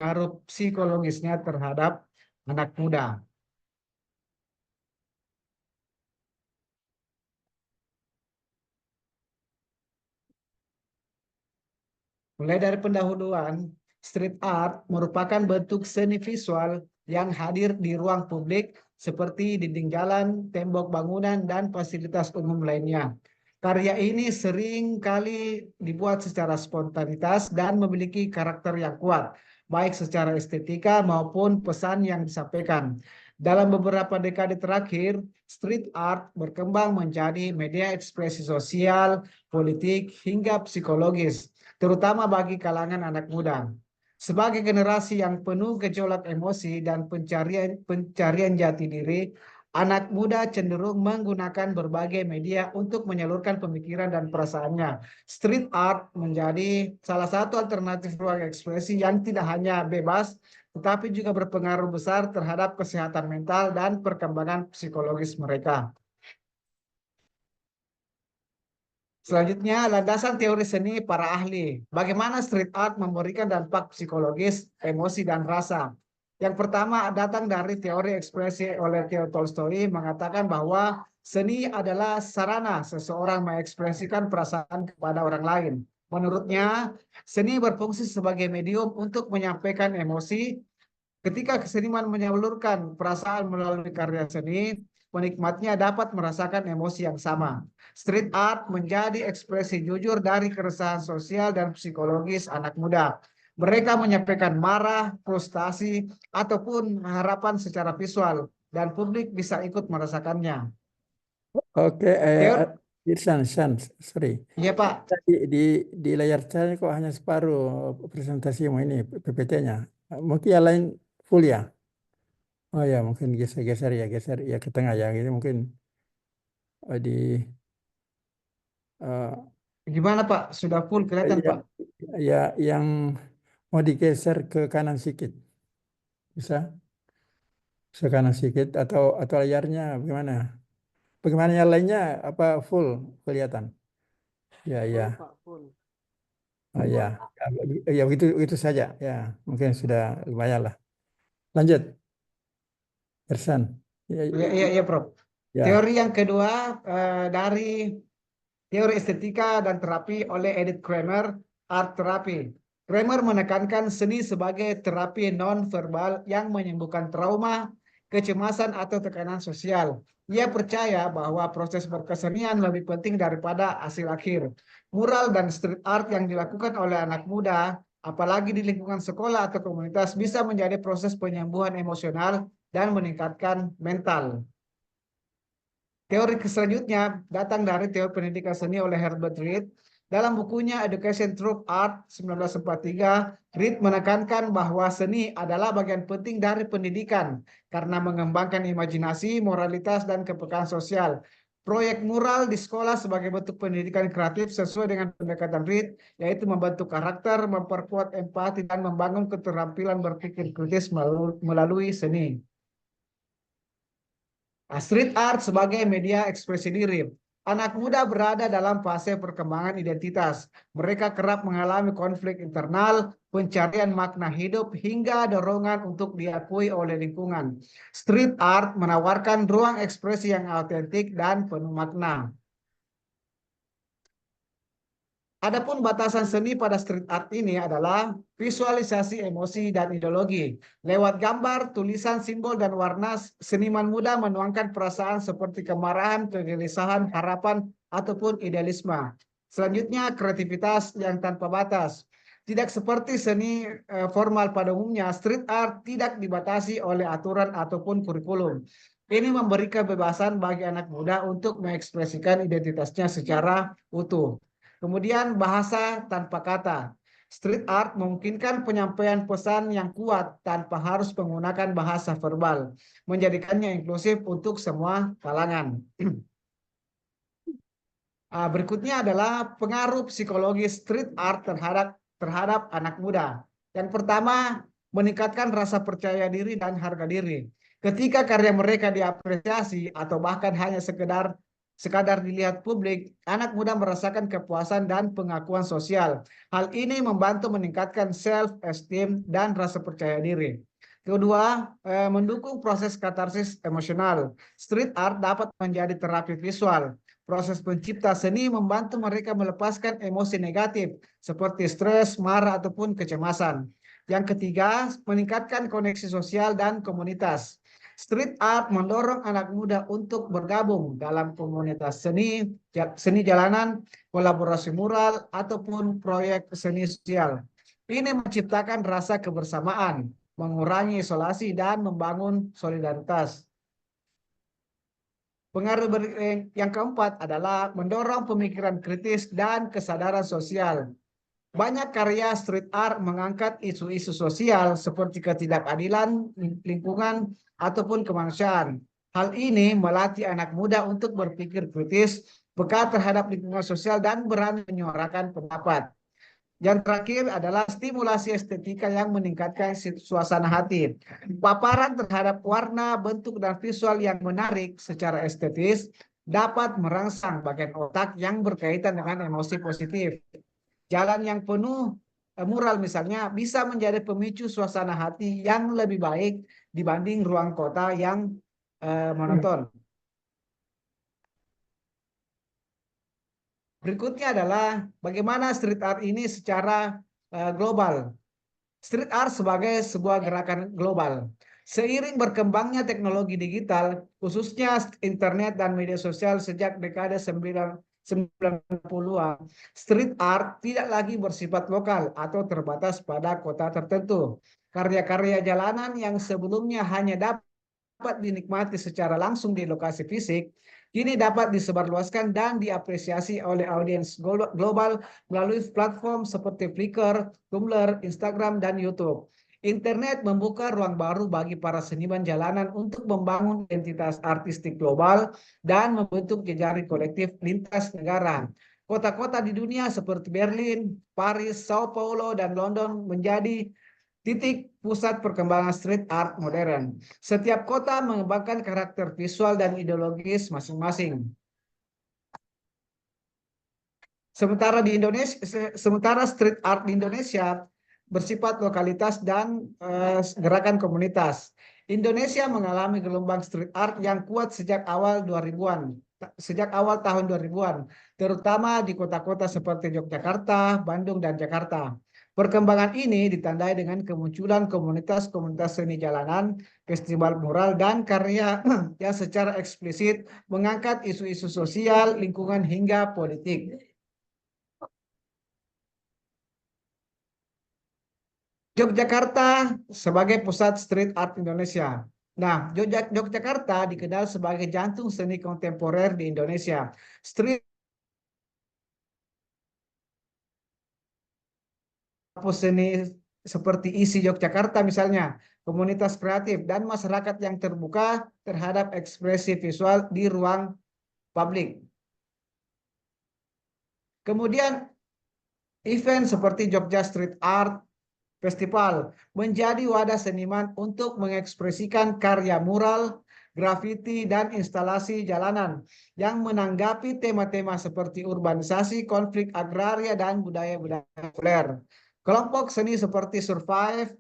pengaruh psikologisnya terhadap anak muda. Mulai dari pendahuluan, street art merupakan bentuk seni visual yang hadir di ruang publik seperti dinding jalan, tembok bangunan, dan fasilitas umum lainnya. Karya ini sering kali dibuat secara spontanitas dan memiliki karakter yang kuat, baik secara estetika maupun pesan yang disampaikan. Dalam beberapa dekade terakhir, street art berkembang menjadi media ekspresi sosial, politik, hingga psikologis, terutama bagi kalangan anak muda. Sebagai generasi yang penuh gejolak emosi dan pencarian jati diri, anak muda cenderung menggunakan berbagai media untuk menyalurkan pemikiran dan perasaannya. Street art menjadi salah satu alternatif ruang ekspresi yang tidak hanya bebas, tetapi juga berpengaruh besar terhadap kesehatan mental dan perkembangan psikologis mereka. Selanjutnya, landasan teori seni para ahli. Bagaimana street art memberikan dampak psikologis, emosi, dan rasa. Yang pertama datang dari teori ekspresi oleh Theo Tolstoy mengatakan bahwa seni adalah sarana seseorang mengekspresikan perasaan kepada orang lain. Menurutnya, seni berfungsi sebagai medium untuk menyampaikan emosi. Ketika seniman menyalurkan perasaan melalui karya seni, penikmatnya dapat merasakan emosi yang sama. Street art menjadi ekspresi jujur dari keresahan sosial dan psikologis anak muda. Mereka menyampaikan marah, frustasi, ataupun harapan secara visual, dan publik bisa ikut merasakannya. Oke, Teor, Irsan, sorry. ya Pak. Di layar saya kok hanya separuh presentasimu ini PPT-nya. Mungkin yang lain full ya. Oh ya, mungkin geser ya ke tengah ya. Ini mungkin di uh, Gimana Pak? Sudah full kelihatan ya, Pak? ya yang mau digeser ke kanan sedikit. Bisa? Ke kanan sedikit atau layarnya bagaimana? Bagaimana yang lainnya apa full kelihatan? Ya, Full ya. Pak, full. Oh ya. Ya begitu saja. Ya, mungkin sudah lumayan lah. Lanjut, Ersan. Ya, Iya, iya, iya, Prof. ya. Teori yang kedua dari teori estetika dan terapi oleh Edith Kramer, art therapy. Kramer menekankan seni sebagai terapi non-verbal yang menyembuhkan trauma, kecemasan, atau tekanan sosial. Ia percaya bahwa proses berkesenian lebih penting daripada hasil akhir. Mural dan street art yang dilakukan oleh anak muda, apalagi di lingkungan sekolah atau komunitas, bisa menjadi proses penyembuhan emosional dan meningkatkan mental. Teori selanjutnya datang dari teori pendidikan seni oleh Herbert Reed. Dalam bukunya Education Through Art 1943, Reed menekankan bahwa seni adalah bagian penting dari pendidikan karena mengembangkan imajinasi, moralitas, dan kepekaan sosial. Proyek mural di sekolah sebagai bentuk pendidikan kreatif sesuai dengan pendekatan Reed, yaitu membentuk karakter, memperkuat empati, dan membangun keterampilan berpikir kritis melalui seni. Street art sebagai media ekspresi diri. Anak muda berada dalam fase perkembangan identitas. Mereka kerap mengalami konflik internal, pencarian makna hidup, hingga dorongan untuk diakui oleh lingkungan. Street art menawarkan ruang ekspresi yang autentik dan penuh makna. Adapun batasan seni pada street art ini adalah visualisasi emosi dan ideologi. Lewat gambar, tulisan, simbol, dan warna, seniman muda menuangkan perasaan seperti kemarahan, kegelisahan, harapan, ataupun idealisme. Selanjutnya, kreativitas yang tanpa batas. Tidak seperti seni formal pada umumnya, street art tidak dibatasi oleh aturan ataupun kurikulum. Ini memberi kebebasan bagi anak muda untuk mengekspresikan identitasnya secara utuh. Kemudian bahasa tanpa kata. Street art memungkinkan penyampaian pesan yang kuat tanpa harus menggunakan bahasa verbal, menjadikannya inklusif untuk semua kalangan. Berikutnya adalah pengaruh psikologi street art terhadap anak muda. Yang pertama, meningkatkan rasa percaya diri dan harga diri. Ketika karya mereka diapresiasi atau bahkan hanya sekedar sekadar dilihat publik, anak muda merasakan kepuasan dan pengakuan sosial. Hal ini membantu meningkatkan self-esteem dan rasa percaya diri. Kedua, mendukung proses katarsis emosional. Street art dapat menjadi terapi visual. Proses pencipta seni membantu mereka melepaskan emosi negatif seperti stres, marah, ataupun kecemasan. Yang ketiga, meningkatkan koneksi sosial dan komunitas. Street art mendorong anak muda untuk bergabung dalam komunitas seni, seni jalanan, kolaborasi mural, ataupun proyek seni sosial. Ini menciptakan rasa kebersamaan, mengurangi isolasi, dan membangun solidaritas. Pengaruh yang keempat adalah mendorong pemikiran kritis dan kesadaran sosial. Banyak karya street art mengangkat isu-isu sosial seperti ketidakadilan lingkungan ataupun kemanusiaan. Hal ini melatih anak muda untuk berpikir kritis, peka terhadap lingkungan sosial, dan berani menyuarakan pendapat. Yang terakhir adalah stimulasi estetika yang meningkatkan suasana hati. Paparan terhadap warna, bentuk, dan visual yang menarik secara estetis dapat merangsang bagian otak yang berkaitan dengan emosi positif. Jalan yang penuh mural misalnya bisa menjadi pemicu suasana hati yang lebih baik dibanding ruang kota yang monoton. Berikutnya adalah bagaimana street art ini secara global. Street art sebagai sebuah gerakan global. Seiring berkembangnya teknologi digital, khususnya internet dan media sosial sejak dekade 90-an, street art tidak lagi bersifat lokal atau terbatas pada kota tertentu. Karya-karya jalanan yang sebelumnya hanya dapat dinikmati secara langsung di lokasi fisik, kini dapat disebarluaskan dan diapresiasi oleh audiens global melalui platform seperti Flickr, Tumblr, Instagram, dan YouTube. Internet membuka ruang baru bagi para seniman jalanan untuk membangun identitas artistik global dan membentuk jejaring kolektif lintas negara. Kota-kota di dunia seperti Berlin, Paris, Sao Paulo, dan London menjadi titik pusat perkembangan street art modern. Setiap kota mengembangkan karakter visual dan ideologis masing-masing. Sementara street art di Indonesia bersifat lokalitas dan gerakan komunitas. Indonesia mengalami gelombang street art yang kuat sejak awal 2000-an, sejak awal tahun 2000-an, terutama di kota-kota seperti Yogyakarta, Bandung, dan Jakarta. Perkembangan ini ditandai dengan kemunculan komunitas-komunitas seni jalanan, festival mural, dan karya yang secara eksplisit mengangkat isu-isu sosial, lingkungan, hingga politik. Yogyakarta sebagai pusat street art Indonesia. Nah, Yogyakarta dikenal sebagai jantung seni kontemporer di Indonesia. Street seni seperti isi Yogyakarta misalnya, komunitas kreatif dan masyarakat yang terbuka terhadap ekspresi visual di ruang publik. Kemudian event seperti Jogja Street Art Festival menjadi wadah seniman untuk mengekspresikan karya mural, grafiti, dan instalasi jalanan yang menanggapi tema-tema seperti urbanisasi, konflik agraria, dan budaya-budaya populer. Kelompok seni seperti Survive,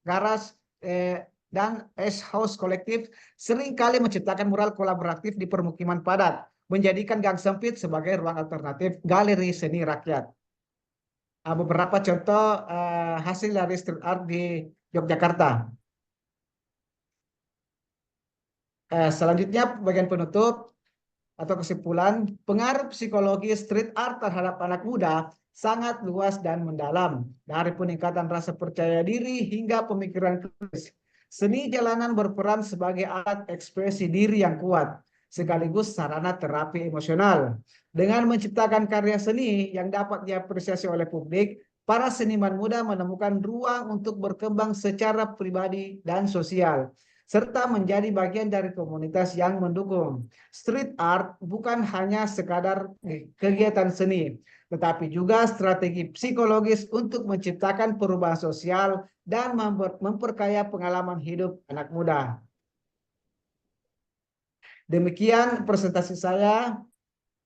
Garas, dan S House Kolektif seringkali menciptakan mural kolaboratif di permukiman padat, menjadikan gang sempit sebagai ruang alternatif galeri seni rakyat. Beberapa contoh hasil dari street art di Yogyakarta. Selanjutnya bagian penutup atau kesimpulan, pengaruh psikologi street art terhadap anak muda sangat luas dan mendalam. Dari peningkatan rasa percaya diri hingga pemikiran kritis. Seni jalanan berperan sebagai alat ekspresi diri yang kuat, sekaligus sarana terapi emosional. Dengan menciptakan karya seni yang dapat diapresiasi oleh publik, para seniman muda menemukan ruang untuk berkembang secara pribadi dan sosial, serta menjadi bagian dari komunitas yang mendukung. Street art bukan hanya sekadar kegiatan seni, tetapi juga strategi psikologis untuk menciptakan perubahan sosial dan memperkaya pengalaman hidup anak muda. Demikian presentasi saya.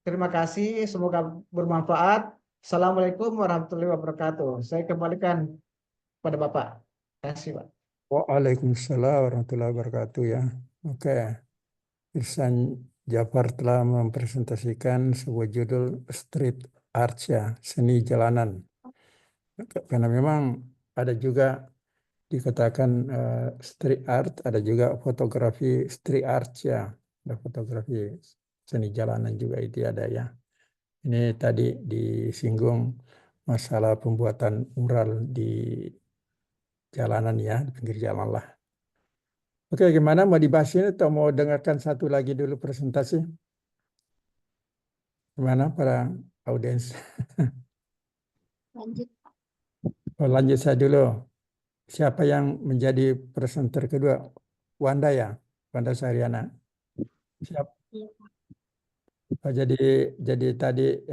Terima kasih, semoga bermanfaat. Assalamualaikum warahmatullahi wabarakatuh. Saya kembalikan pada Bapak. Terima kasih, Pak. Waalaikumsalam warahmatullahi wabarakatuh ya. Oke, Irsan Jafar telah mempresentasikan sebuah judul Street Art ya, seni jalanan. Karena memang ada juga dikatakan street art, ada juga fotografi street art ya, ada fotografi seni jalanan juga itu ada ya. Ini tadi disinggung masalah pembuatan mural di jalanan ya, di pinggir jalan lah. Oke, gimana mau dibahas ini atau mau dengarkan satu lagi dulu presentasi? Gimana para audiens? Lanjut. Oh, lanjut saya dulu. Siapa yang menjadi presenter kedua? Wanda ya, Wanda Sariana. Siap. Iya, Oh, jadi tadi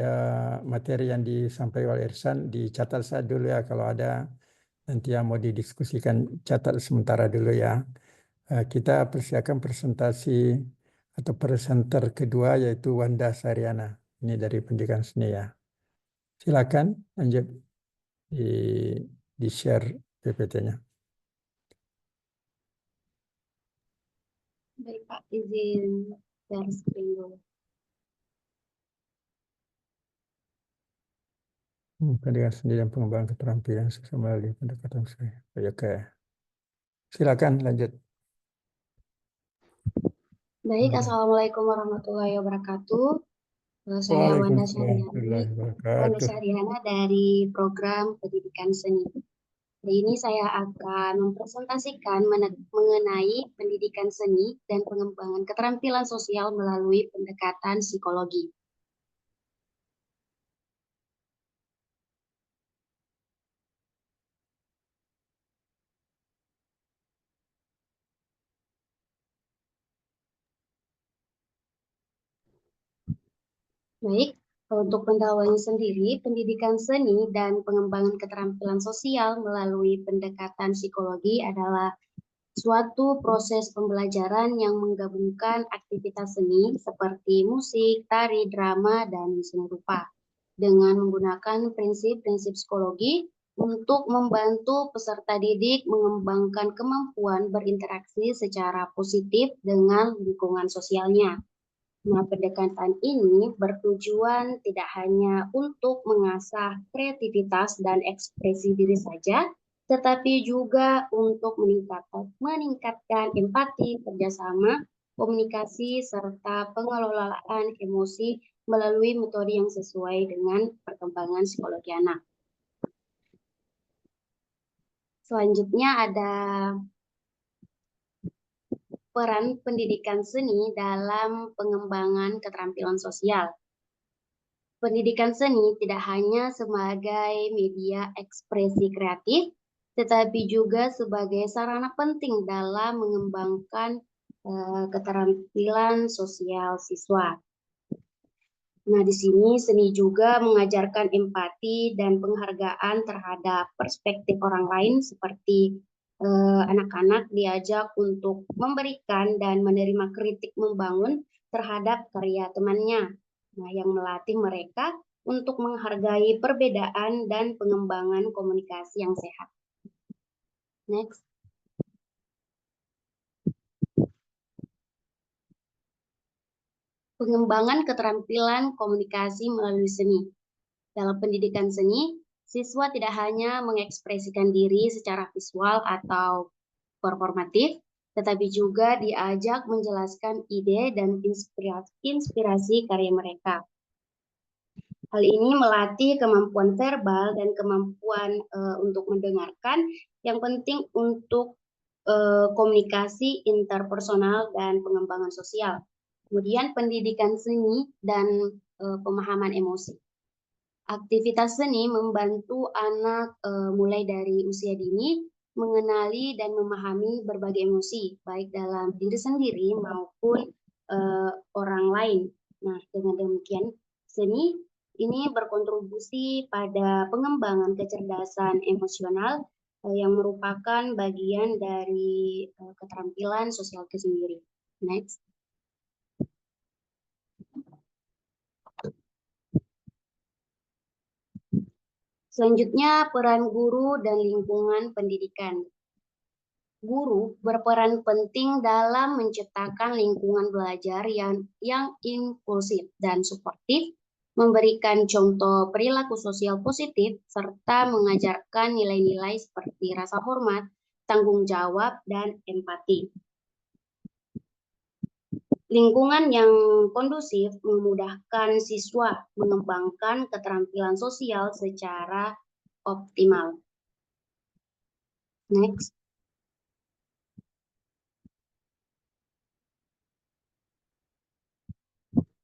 materi yang disampaikan oleh Irsan dicatat saya dulu ya, kalau ada nanti yang mau didiskusikan catat sementara dulu ya. Kita persiapkan presentasi atau presenter kedua yaitu Wanda Sariana. Ini dari Pendidikan Seni ya. Silakan lanjut di share PPT-nya. Baik Pak, izin share screen dulu. Pendidikan Seni dan pengembangan keterampilan sesama di pendekatan saya. Oke. Silakan lanjut. Baik, Assalamualaikum warahmatullahi wabarakatuh. Saya Wanda Sariana dari program Pendidikan Seni. Hari ini saya akan mempresentasikan mengenai pendidikan seni dan pengembangan keterampilan sosial melalui pendekatan psikologi. Baik, untuk pendahuluan sendiri, pendidikan seni dan pengembangan keterampilan sosial melalui pendekatan psikologi adalah suatu proses pembelajaran yang menggabungkan aktivitas seni seperti musik, tari, drama, dan seni rupa dengan menggunakan prinsip-prinsip psikologi untuk membantu peserta didik mengembangkan kemampuan berinteraksi secara positif dengan lingkungan sosialnya. Nah, pendekatan ini bertujuan tidak hanya untuk mengasah kreativitas dan ekspresi diri saja, tetapi juga untuk meningkatkan empati, kerjasama, komunikasi, serta pengelolaan emosi melalui metode yang sesuai dengan perkembangan psikologi anak. Selanjutnya ada peran pendidikan seni dalam pengembangan keterampilan sosial. Pendidikan seni tidak hanya sebagai media ekspresi kreatif, tetapi juga sebagai sarana penting dalam mengembangkan keterampilan sosial siswa. Nah, di sini seni juga mengajarkan empati dan penghargaan terhadap perspektif orang lain seperti anak-anak diajak untuk memberikan dan menerima kritik membangun terhadap karya temannya. Nah, yang melatih mereka untuk menghargai perbedaan dan pengembangan komunikasi yang sehat. Next. Pengembangan keterampilan komunikasi melalui seni. Dalam pendidikan seni, siswa tidak hanya mengekspresikan diri secara visual atau performatif, tetapi juga diajak menjelaskan ide dan inspirasi karya mereka. Hal ini melatih kemampuan verbal dan kemampuan untuk mendengarkan, yang penting untuk komunikasi interpersonal dan pengembangan sosial. Kemudian pendidikan seni dan pemahaman emosi. Aktivitas seni membantu anak mulai dari usia dini mengenali dan memahami berbagai emosi, baik dalam diri sendiri maupun orang lain. Nah, dengan demikian, seni ini berkontribusi pada pengembangan kecerdasan emosional yang merupakan bagian dari keterampilan sosial itu sendiri. Next. Selanjutnya, peran guru dan lingkungan pendidikan. Guru berperan penting dalam menciptakan lingkungan belajar yang inklusif dan suportif, memberikan contoh perilaku sosial positif, serta mengajarkan nilai-nilai seperti rasa hormat, tanggung jawab, dan empati. Lingkungan yang kondusif memudahkan siswa mengembangkan keterampilan sosial secara optimal. Next.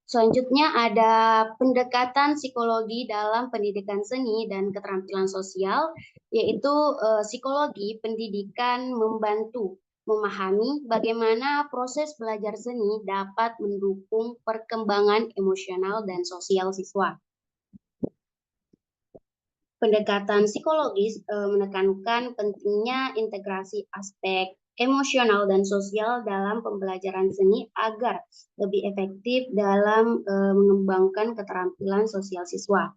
Selanjutnya ada pendekatan psikologi dalam pendidikan seni dan keterampilan sosial, yaitu psikologi pendidikan membantu memahami bagaimana proses belajar seni dapat mendukung perkembangan emosional dan sosial siswa. Pendekatan psikologis menekankan pentingnya integrasi aspek emosional dan sosial dalam pembelajaran seni agar lebih efektif dalam mengembangkan keterampilan sosial siswa.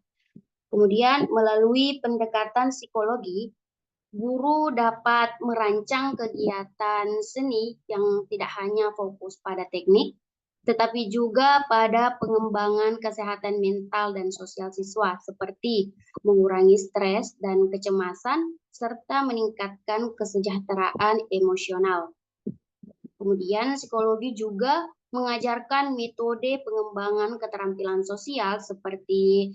Kemudian melalui pendekatan psikologi, guru dapat merancang kegiatan seni yang tidak hanya fokus pada teknik, tetapi juga pada pengembangan kesehatan mental dan sosial siswa, seperti mengurangi stres dan kecemasan, serta meningkatkan kesejahteraan emosional. Kemudian psikologi juga mengajarkan metode pengembangan keterampilan sosial seperti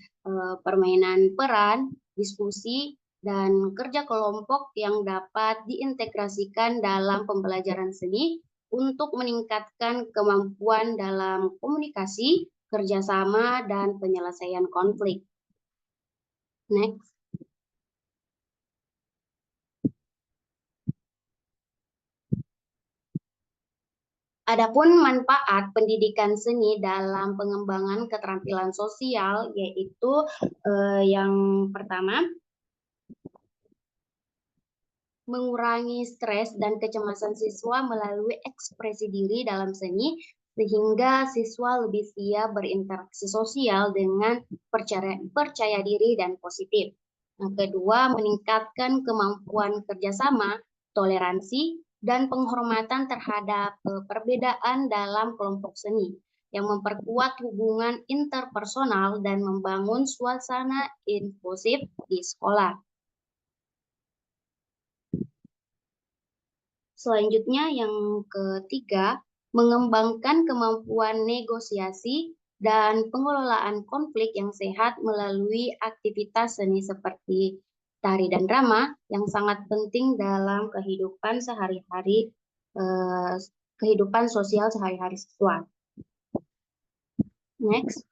permainan peran, diskusi, dan kerja kelompok yang dapat diintegrasikan dalam pembelajaran seni untuk meningkatkan kemampuan dalam komunikasi, kerjasama, dan penyelesaian konflik. Next. Adapun manfaat pendidikan seni dalam pengembangan keterampilan sosial, yaitu yang pertama, mengurangi stres dan kecemasan siswa melalui ekspresi diri dalam seni, sehingga siswa lebih siap berinteraksi sosial dengan percaya diri dan positif. Yang kedua, meningkatkan kemampuan kerjasama, toleransi, dan penghormatan terhadap perbedaan dalam kelompok seni, yang memperkuat hubungan interpersonal dan membangun suasana inklusif di sekolah. Selanjutnya yang ketiga, mengembangkan kemampuan negosiasi dan pengelolaan konflik yang sehat melalui aktivitas seni seperti tari dan drama yang sangat penting dalam kehidupan sehari-hari, kehidupan sosial sehari-hari siswa. Next.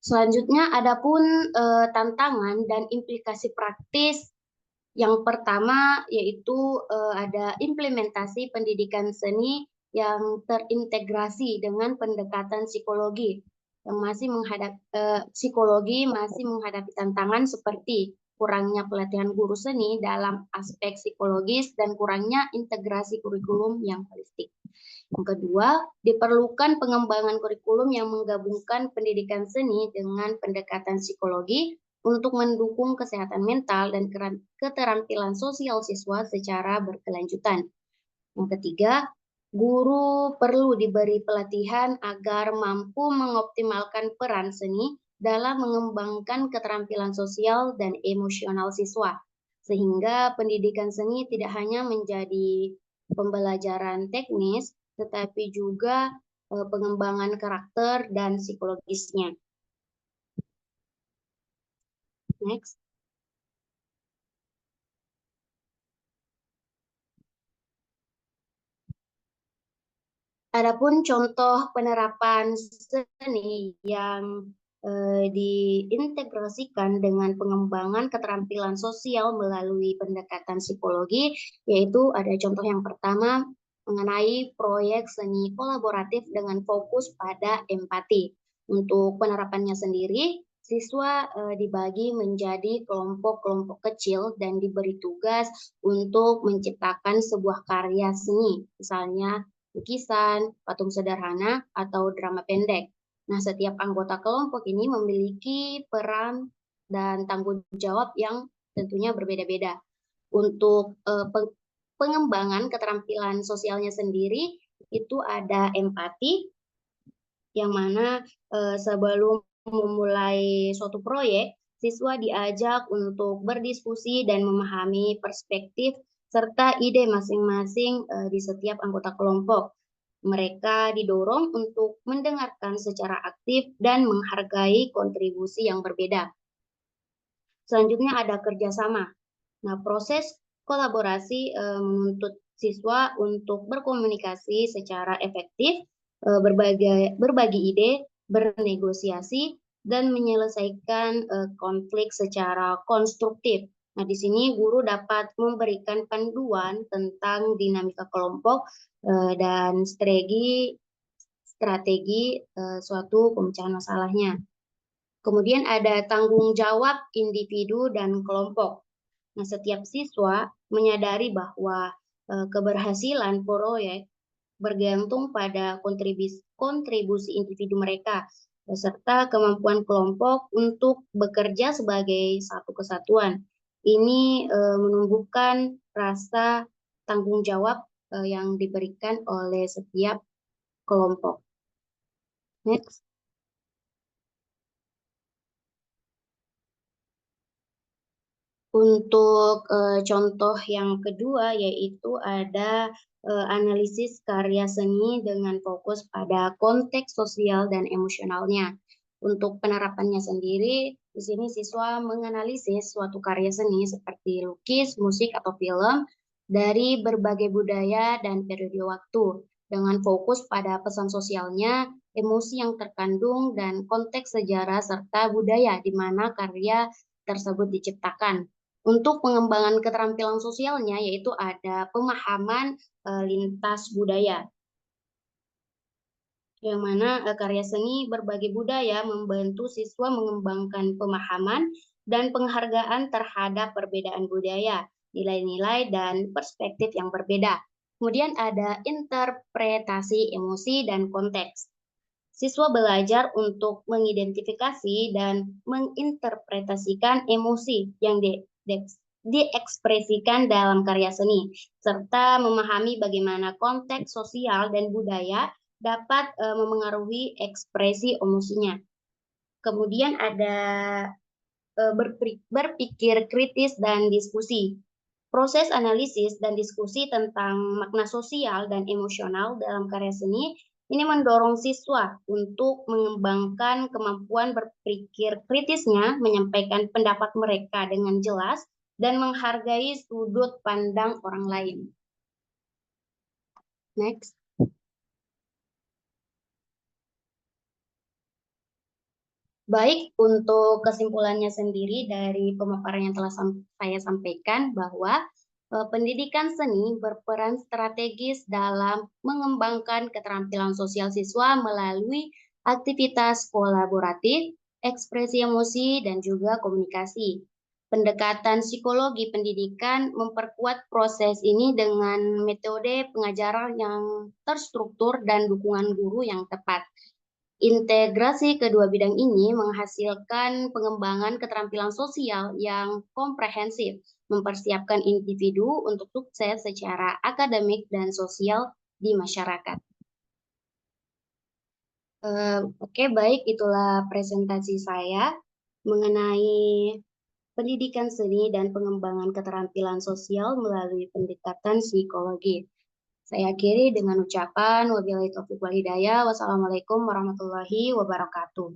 Selanjutnya, adapun tantangan dan implikasi praktis. Yang pertama yaitu ada implementasi pendidikan seni yang terintegrasi dengan pendekatan psikologi yang masih psikologi masih menghadapi tantangan seperti kurangnya pelatihan guru seni dalam aspek psikologis dan kurangnya integrasi kurikulum yang holistik. Yang kedua, diperlukan pengembangan kurikulum yang menggabungkan pendidikan seni dengan pendekatan psikologi untuk mendukung kesehatan mental dan keterampilan sosial siswa secara berkelanjutan. Yang ketiga, guru perlu diberi pelatihan agar mampu mengoptimalkan peran seni dalam mengembangkan keterampilan sosial dan emosional siswa, sehingga pendidikan seni tidak hanya menjadi pembelajaran teknis, tetapi juga pengembangan karakter dan psikologisnya. Next. Adapun contoh penerapan seni yang diintegrasikan dengan pengembangan keterampilan sosial melalui pendekatan psikologi, yaitu ada contoh yang pertama mengenai proyek seni kolaboratif dengan fokus pada empati. Untuk penerapannya sendiri, siswa dibagi menjadi kelompok-kelompok kecil dan diberi tugas untuk menciptakan sebuah karya seni, misalnya lukisan, patung sederhana, atau drama pendek. Nah, setiap anggota kelompok ini memiliki peran dan tanggung jawab yang tentunya berbeda-beda. Untuk pengembangan keterampilan sosialnya sendiri, itu ada empati, yang mana sebelum memulai suatu proyek, siswa diajak untuk berdiskusi dan memahami perspektif serta ide masing-masing di setiap anggota kelompok. Mereka didorong untuk mendengarkan secara aktif dan menghargai kontribusi yang berbeda. Selanjutnya ada kerjasama. Nah, proses kolaborasi menuntut siswa untuk berkomunikasi secara efektif, berbagi ide, bernegosiasi, dan menyelesaikan konflik secara konstruktif. Nah, di sini guru dapat memberikan panduan tentang dinamika kelompok dan strategi suatu pemecahan masalahnya. Kemudian ada tanggung jawab individu dan kelompok. Nah, setiap siswa menyadari bahwa keberhasilan proyek bergantung pada kontribusi individu mereka, beserta kemampuan kelompok untuk bekerja sebagai satu kesatuan. Ini menumbuhkan rasa tanggung jawab yang diberikan oleh setiap kelompok. Next. Untuk contoh yang kedua yaitu ada analisis karya seni dengan fokus pada konteks sosial dan emosionalnya. Untuk penerapannya sendiri, di sini siswa menganalisis suatu karya seni seperti lukis, musik, atau film dari berbagai budaya dan periode waktu, dengan fokus pada pesan sosialnya, emosi yang terkandung, dan konteks sejarah serta budaya di mana karya tersebut diciptakan. Untuk pengembangan keterampilan sosialnya yaitu ada pemahaman lintas budaya, yang mana karya seni berbagai budaya membantu siswa mengembangkan pemahaman dan penghargaan terhadap perbedaan budaya, nilai-nilai, dan perspektif yang berbeda. Kemudian ada interpretasi emosi dan konteks. Siswa belajar untuk mengidentifikasi dan menginterpretasikan emosi yang diekspresikan dalam karya seni, serta memahami bagaimana konteks sosial dan budaya dapat memengaruhi ekspresi emosinya. Kemudian ada berpikir kritis dan diskusi. Proses analisis dan diskusi tentang makna sosial dan emosional dalam karya seni ini mendorong siswa untuk mengembangkan kemampuan berpikir kritisnya, menyampaikan pendapat mereka dengan jelas, dan menghargai sudut pandang orang lain. Next. Baik, untuk kesimpulannya sendiri dari pemaparan yang telah saya sampaikan bahwa pendidikan seni berperan strategis dalam mengembangkan keterampilan sosial siswa melalui aktivitas kolaboratif, ekspresi emosi, dan juga komunikasi. Pendekatan psikologi pendidikan memperkuat proses ini dengan metode pengajaran yang terstruktur dan dukungan guru yang tepat. Integrasi kedua bidang ini menghasilkan pengembangan keterampilan sosial yang komprehensif, mempersiapkan individu untuk sukses secara akademik dan sosial di masyarakat. Oke, baik, itulah presentasi saya mengenai pendidikan seni dan pengembangan keterampilan sosial melalui pendekatan psikologi. Saya akhiri dengan ucapan wabillahi taufiq wal hidayah. Wassalamualaikum warahmatullahi wabarakatuh.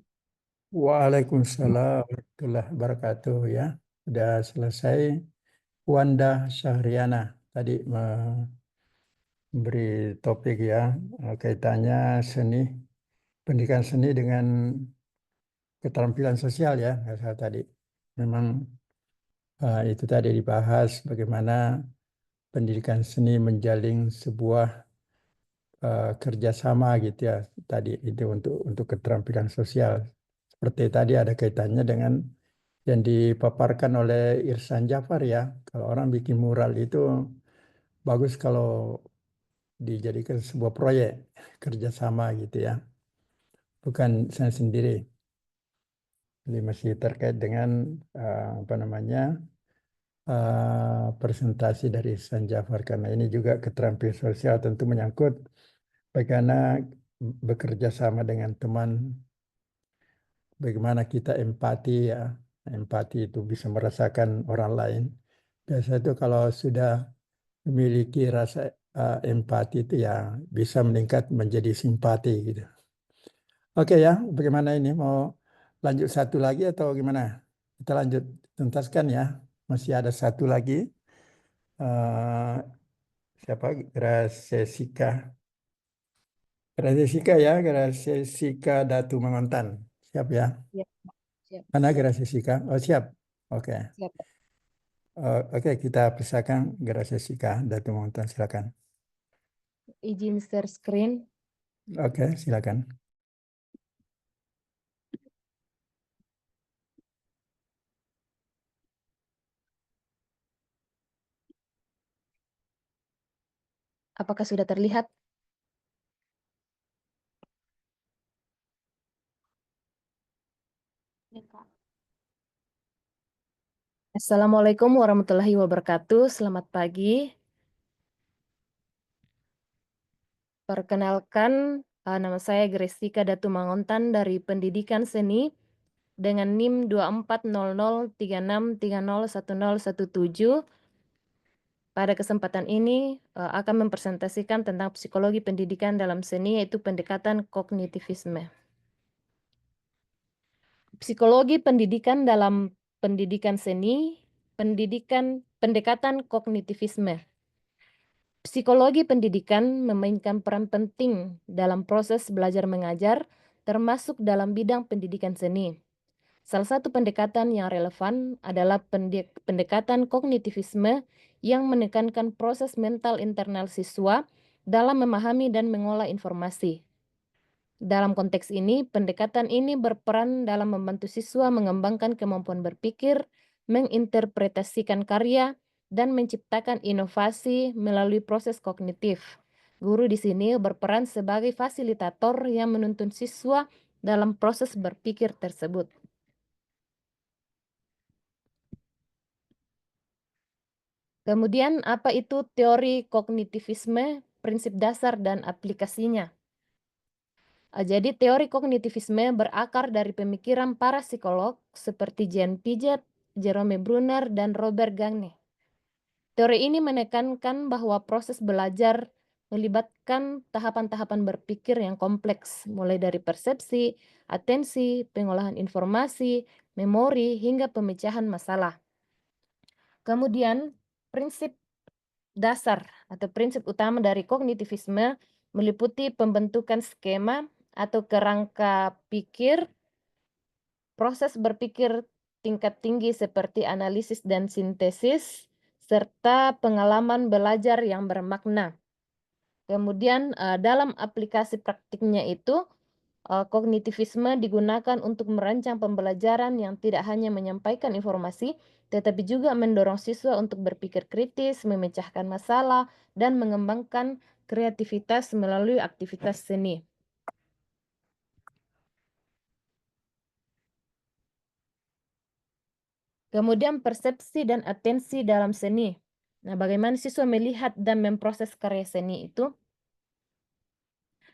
Waalaikumsalam warahmatullahi wabarakatuh ya. Sudah selesai. Wanda Syahriana tadi memberi topik ya, kaitannya seni, pendidikan seni dengan keterampilan sosial ya, nggak salah tadi. Memang itu tadi dibahas bagaimana pendidikan seni menjalin sebuah kerjasama gitu ya, tadi itu untuk keterampilan sosial. Seperti tadi ada kaitannya dengan yang dipaparkan oleh Irsan Jafar ya. Kalau orang bikin mural itu bagus kalau dijadikan sebuah proyek kerjasama gitu ya, bukan saya sendiri. Jadi masih terkait dengan apa namanya presentasi dari San Jafar, karena ini juga keterampilan sosial tentu menyangkut bagaimana bekerja sama dengan teman, bagaimana kita empati ya, empati itu bisa merasakan orang lain. Biasa itu kalau sudah memiliki rasa empati itu ya bisa meningkat menjadi simpati gitu. Oke ya, bagaimana ini mau lanjut satu lagi atau gimana? Kita lanjut tuntaskan ya. Masih ada satu lagi. Siapa? Gracesika. Gracesika ya, Gracesika Datu Mangontan. Siap ya? Ya, siap. Mana Gracesika? Oh siap. Oke. Siap. Oke, kita persilakan Gracesika Datu Mangontan, silakan. Izin share screen. Oke, silakan. Apakah sudah terlihat? Ya, Kak. Assalamualaikum warahmatullahi wabarakatuh. Selamat pagi. Perkenalkan, nama saya Gracesika Datu Mangontan dari Pendidikan Seni dengan NIM 240036301017. Pada kesempatan ini akan mempresentasikan tentang psikologi pendidikan dalam seni, yaitu pendekatan kognitivisme. Psikologi pendidikan dalam pendidikan seni, pendekatan kognitivisme. Psikologi pendidikan memainkan peran penting dalam proses belajar mengajar, termasuk dalam bidang pendidikan seni. Salah satu pendekatan yang relevan adalah pendekatan kognitivisme yang menekankan proses mental internal siswa dalam memahami dan mengolah informasi. Dalam konteks ini, pendekatan ini berperan dalam membantu siswa mengembangkan kemampuan berpikir, menginterpretasikan karya, dan menciptakan inovasi melalui proses kognitif. Guru di sini berperan sebagai fasilitator yang menuntun siswa dalam proses berpikir tersebut. Kemudian, apa itu teori kognitivisme, prinsip dasar dan aplikasinya? Jadi teori kognitivisme berakar dari pemikiran para psikolog seperti Jean Piaget, Jerome Bruner, dan Robert Gagne. Teori ini menekankan bahwa proses belajar melibatkan tahapan-tahapan berpikir yang kompleks, mulai dari persepsi, atensi, pengolahan informasi, memori, hingga pemecahan masalah. Kemudian, prinsip dasar atau prinsip utama dari kognitivisme meliputi pembentukan skema atau kerangka pikir, proses berpikir tingkat tinggi seperti analisis dan sintesis, serta pengalaman belajar yang bermakna. Kemudian dalam aplikasi praktiknya itu, kognitivisme digunakan untuk merancang pembelajaran yang tidak hanya menyampaikan informasi, tetapi juga mendorong siswa untuk berpikir kritis, memecahkan masalah, dan mengembangkan kreativitas melalui aktivitas seni. Kemudian persepsi dan atensi dalam seni. Nah, bagaimana siswa melihat dan memproses karya seni itu?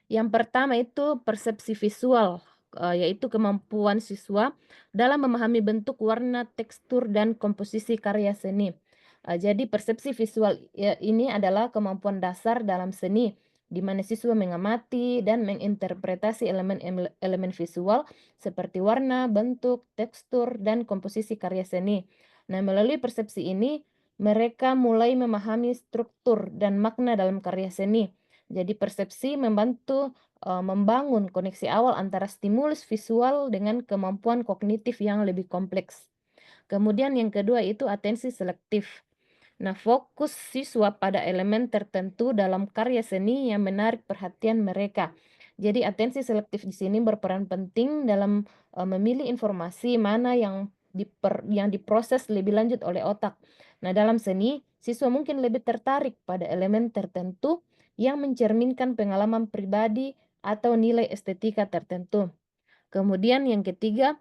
Yang pertama itu persepsi visual, yaitu kemampuan siswa dalam memahami bentuk, warna, tekstur, dan komposisi karya seni. Jadi persepsi visual ini adalah kemampuan dasar dalam seni, di mana siswa mengamati dan menginterpretasi elemen visual seperti warna, bentuk, tekstur, dan komposisi karya seni. Nah, melalui persepsi ini, mereka mulai memahami struktur dan makna dalam karya seni. Jadi persepsi membantu membangun koneksi awal antara stimulus visual dengan kemampuan kognitif yang lebih kompleks. Kemudian yang kedua itu atensi selektif. Nah, fokus siswa pada elemen tertentu dalam karya seni yang menarik perhatian mereka. Jadi atensi selektif di sini berperan penting dalam memilih informasi mana yang diproses lebih lanjut oleh otak. Nah, dalam seni, siswa mungkin lebih tertarik pada elemen tertentu yang mencerminkan pengalaman pribadi atau nilai estetika tertentu. Kemudian yang ketiga,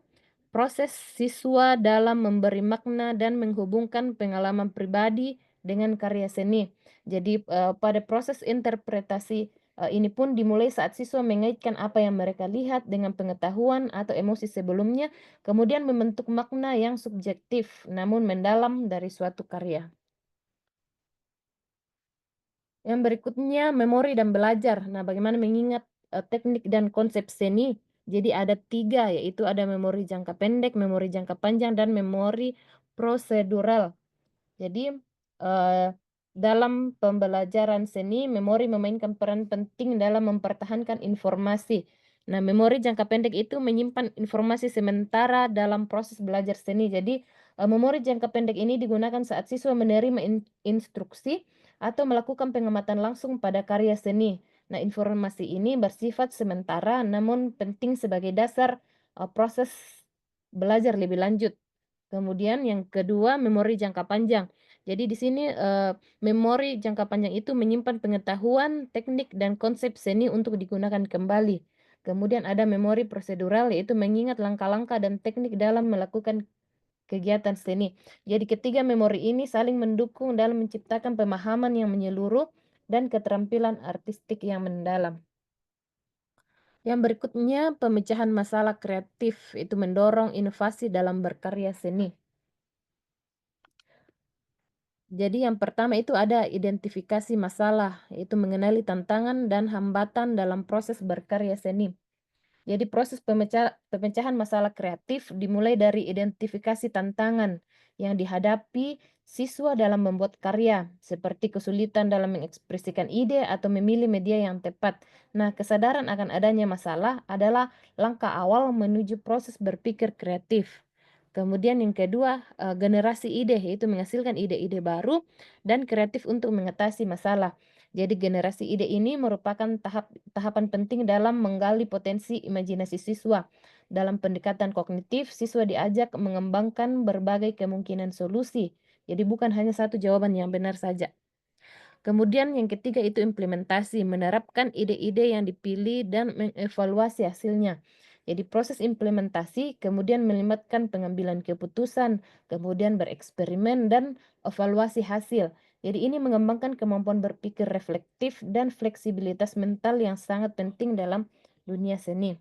proses siswa dalam memberi makna dan menghubungkan pengalaman pribadi dengan karya seni. Jadi pada proses interpretasi ini pun dimulai saat siswa mengaitkan apa yang mereka lihat dengan pengetahuan atau emosi sebelumnya, kemudian membentuk makna yang subjektif namun mendalam dari suatu karya. Yang berikutnya memori dan belajar. Nah, bagaimana mengingat teknik dan konsep seni? Jadi ada 3, yaitu ada memori jangka pendek, memori jangka panjang, dan memori prosedural. Jadi dalam pembelajaran seni, memori memainkan peran penting dalam mempertahankan informasi. Nah, memori jangka pendek itu menyimpan informasi sementara dalam proses belajar seni. Jadi memori jangka pendek ini digunakan saat siswa menerima instruksi atau melakukan pengamatan langsung pada karya seni. Nah, informasi ini bersifat sementara namun penting sebagai dasar proses belajar lebih lanjut. Kemudian yang kedua, memori jangka panjang. Jadi di sini memori jangka panjang itu menyimpan pengetahuan, teknik, dan konsep seni untuk digunakan kembali. Kemudian ada memori prosedural, yaitu mengingat langkah-langkah dan teknik dalam melakukan kegiatan seni. Jadi ketiga memori ini saling mendukung dalam menciptakan pemahaman yang menyeluruh dan keterampilan artistik yang mendalam. Yang berikutnya, pemecahan masalah kreatif, itu mendorong inovasi dalam berkarya seni. Jadi yang pertama itu ada identifikasi masalah, yaitu mengenali tantangan dan hambatan dalam proses berkarya seni. Jadi proses pemecahan masalah kreatif dimulai dari identifikasi tantangan yang dihadapi siswa dalam membuat karya, seperti kesulitan dalam mengekspresikan ide atau memilih media yang tepat. Nah, kesadaran akan adanya masalah adalah langkah awal menuju proses berpikir kreatif. Kemudian yang kedua, generasi ide, yaitu menghasilkan ide-ide baru dan kreatif untuk mengatasi masalah. Jadi generasi ide ini merupakan tahapan penting dalam menggali potensi imajinasi siswa. Dalam pendekatan kognitif, siswa diajak mengembangkan berbagai kemungkinan solusi. Jadi bukan hanya satu jawaban yang benar saja. Kemudian yang ketiga itu implementasi, menerapkan ide-ide yang dipilih dan mengevaluasi hasilnya. Jadi proses implementasi kemudian melibatkan pengambilan keputusan, kemudian bereksperimen dan evaluasi hasil. Jadi ini mengembangkan kemampuan berpikir reflektif dan fleksibilitas mental yang sangat penting dalam dunia seni.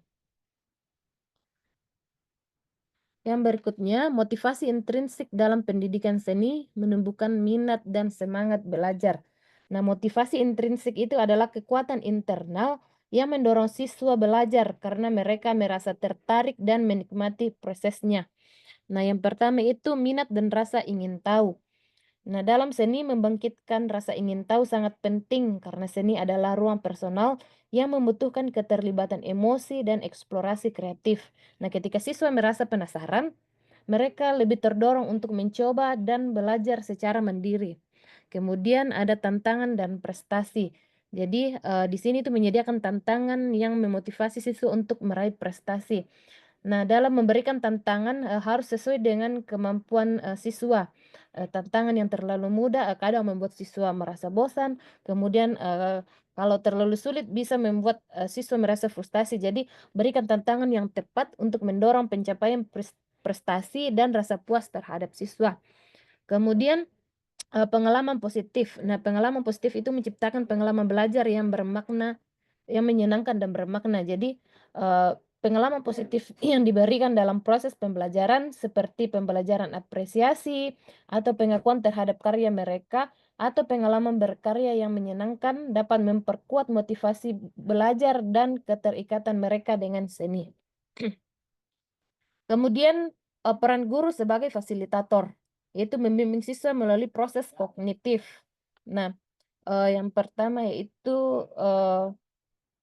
Yang berikutnya, motivasi intrinsik dalam pendidikan seni menumbuhkan minat dan semangat belajar. Nah, motivasi intrinsik itu adalah kekuatan internal yang mendorong siswa belajar karena mereka merasa tertarik dan menikmati prosesnya. Nah, yang pertama itu minat dan rasa ingin tahu. Nah, dalam seni membangkitkan rasa ingin tahu sangat penting karena seni adalah ruang personal yang membutuhkan keterlibatan emosi dan eksplorasi kreatif. Nah, ketika siswa merasa penasaran, mereka lebih terdorong untuk mencoba dan belajar secara mandiri. Kemudian ada tantangan dan prestasi. Jadi di sini itu menyediakan tantangan yang memotivasi siswa untuk meraih prestasi. Nah, dalam memberikan tantangan harus sesuai dengan kemampuan siswa. Tantangan yang terlalu mudah kadang membuat siswa merasa bosan, kemudian kalau terlalu sulit bisa membuat siswa merasa frustasi. Jadi, berikan tantangan yang tepat untuk mendorong pencapaian prestasi dan rasa puas terhadap siswa. Kemudian pengalaman positif. Nah, pengalaman positif itu menciptakan pengalaman belajar yang bermakna, yang menyenangkan dan bermakna. Jadi, pengalaman positif yang diberikan dalam proses pembelajaran seperti pembelajaran apresiasi atau pengakuan terhadap karya mereka atau pengalaman berkarya yang menyenangkan dapat memperkuat motivasi belajar dan keterikatan mereka dengan seni. Kemudian peran guru sebagai fasilitator, yaitu membimbing siswa melalui proses kognitif. Nah, yang pertama yaitu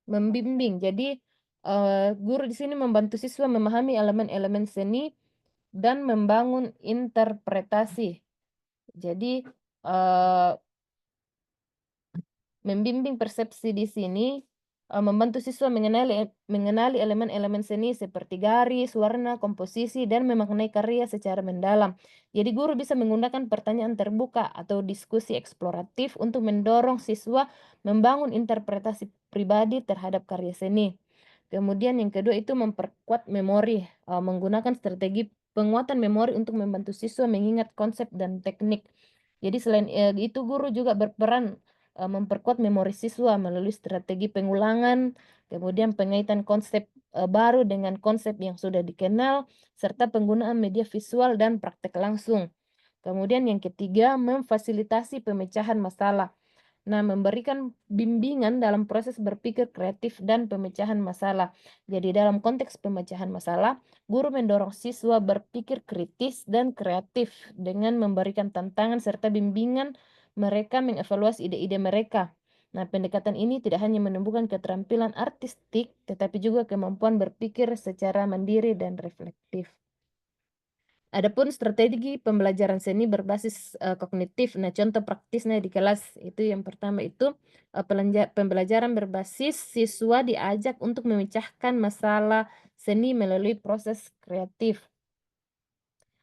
membimbing. Jadi guru di sini membantu siswa memahami elemen-elemen seni dan membangun interpretasi. Jadi membimbing persepsi di sini membantu siswa mengenali elemen-elemen seni seperti garis, warna, komposisi, dan memaknai karya secara mendalam. Jadi guru bisa menggunakan pertanyaan terbuka atau diskusi eksploratif untuk mendorong siswa membangun interpretasi pribadi terhadap karya seni. Kemudian yang kedua itu memperkuat memori, menggunakan strategi penguatan memori untuk membantu siswa mengingat konsep dan teknik. Jadi selain itu guru juga berperan memperkuat memori siswa melalui strategi pengulangan, kemudian pengaitan konsep baru dengan konsep yang sudah dikenal, serta penggunaan media visual dan praktek langsung. Kemudian yang ketiga, memfasilitasi pemecahan masalah. Nah, memberikan bimbingan dalam proses berpikir kreatif dan pemecahan masalah. Jadi dalam konteks pemecahan masalah, guru mendorong siswa berpikir kritis dan kreatif dengan memberikan tantangan serta bimbingan mereka mengevaluasi ide-ide mereka. Nah, pendekatan ini tidak hanya menumbuhkan keterampilan artistik, tetapi juga kemampuan berpikir secara mandiri dan reflektif. Adapun strategi pembelajaran seni berbasis kognitif. Nah, contoh praktisnya di kelas itu yang pertama itu pembelajaran berbasis siswa diajak untuk memecahkan masalah seni melalui proses kreatif.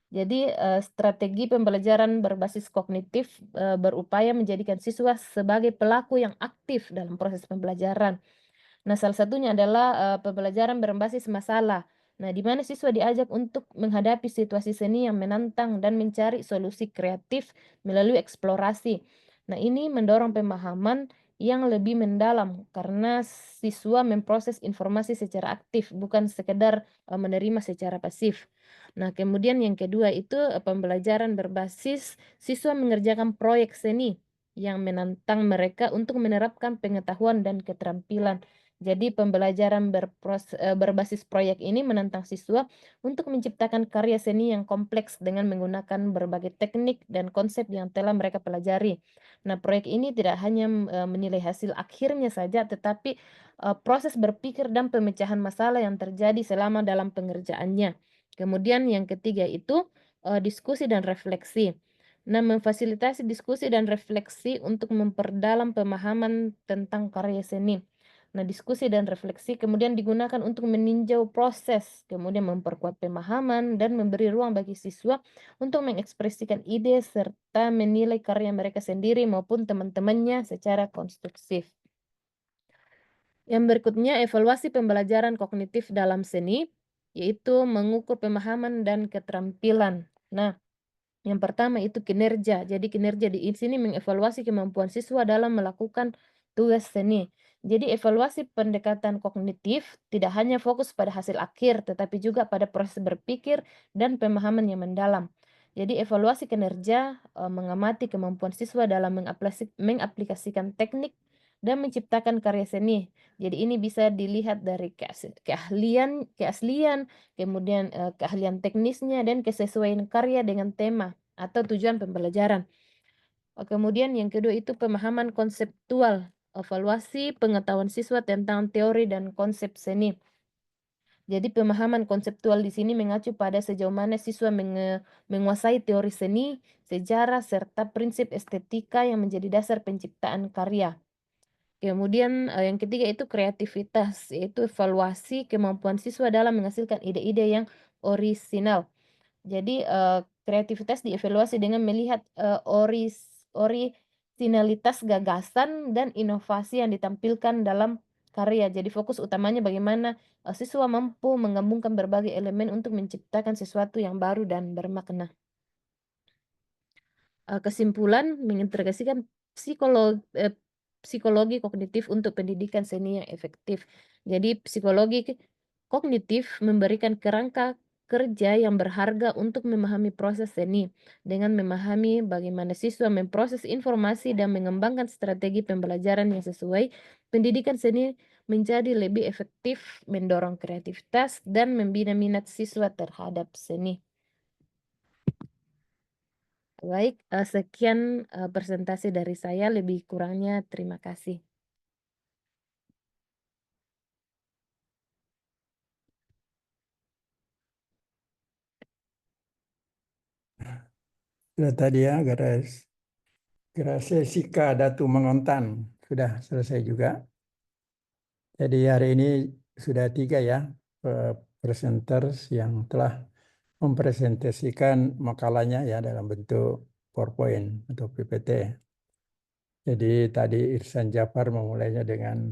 Jadi strategi pembelajaran berbasis kognitif berupaya menjadikan siswa sebagai pelaku yang aktif dalam proses pembelajaran. Nah, salah satunya adalah pembelajaran berbasis masalah. Nah, di mana siswa diajak untuk menghadapi situasi seni yang menantang dan mencari solusi kreatif melalui eksplorasi. Nah, ini mendorong pemahaman yang lebih mendalam karena siswa memproses informasi secara aktif, bukan sekedar menerima secara pasif. Nah, kemudian yang kedua itu pembelajaran berbasis siswa mengerjakan proyek seni yang menantang mereka untuk menerapkan pengetahuan dan keterampilan. Jadi pembelajaran berbasis proyek ini menantang siswa untuk menciptakan karya seni yang kompleks dengan menggunakan berbagai teknik dan konsep yang telah mereka pelajari. Nah, proyek ini tidak hanya menilai hasil akhirnya saja, tetapi proses berpikir dan pemecahan masalah yang terjadi selama dalam pengerjaannya. Kemudian yang ketiga itu diskusi dan refleksi. Nah, memfasilitasi diskusi dan refleksi untuk memperdalam pemahaman tentang karya seni. Nah, diskusi dan refleksi kemudian digunakan untuk meninjau proses, kemudian memperkuat pemahaman dan memberi ruang bagi siswa untuk mengekspresikan ide serta menilai karya mereka sendiri maupun teman-temannya secara konstruktif. Yang berikutnya, evaluasi pembelajaran kognitif dalam seni, yaitu mengukur pemahaman dan keterampilan. Nah, yang pertama itu kinerja. Jadi kinerja di sini mengevaluasi kemampuan siswa dalam melakukan tugas seni. Jadi evaluasi pendekatan kognitif tidak hanya fokus pada hasil akhir, tetapi juga pada proses berpikir dan pemahaman yang mendalam. Jadi evaluasi kinerja mengamati kemampuan siswa dalam mengaplikasikan teknik dan menciptakan karya seni. Jadi ini bisa dilihat dari keahlian, kemudian keahlian teknisnya dan kesesuaian karya dengan tema atau tujuan pembelajaran. Kemudian yang kedua itu pemahaman konseptual, evaluasi pengetahuan siswa tentang teori dan konsep seni. Jadi pemahaman konseptual di sini mengacu pada sejauh mana siswa menguasai teori seni, sejarah, serta prinsip estetika yang menjadi dasar penciptaan karya. Kemudian yang ketiga itu kreativitas, yaitu evaluasi kemampuan siswa dalam menghasilkan ide-ide yang orisinal. Jadi kreativitas dievaluasi dengan melihat orisinalitas gagasan dan inovasi yang ditampilkan dalam karya. Jadi fokus utamanya bagaimana siswa mampu menggabungkan berbagai elemen untuk menciptakan sesuatu yang baru dan bermakna. Kesimpulan mengintegrasikan psikologi kognitif untuk pendidikan seni yang efektif. Jadi psikologi kognitif memberikan kerangka kerja yang berharga untuk memahami proses seni dengan memahami bagaimana siswa memproses informasi dan mengembangkan strategi pembelajaran yang sesuai. Pendidikan seni menjadi lebih efektif, mendorong kreativitas dan membina minat siswa terhadap seni. Baik, sekian presentasi dari saya, lebih kurangnya terima kasih. Sudah tadi ya, Grasesika Datu Mengontan sudah selesai juga. Jadi hari ini sudah 3 ya presenters yang telah mempresentasikan makalahnya ya dalam bentuk PowerPoint atau PPT. Jadi tadi Irsan Jafar memulainya dengan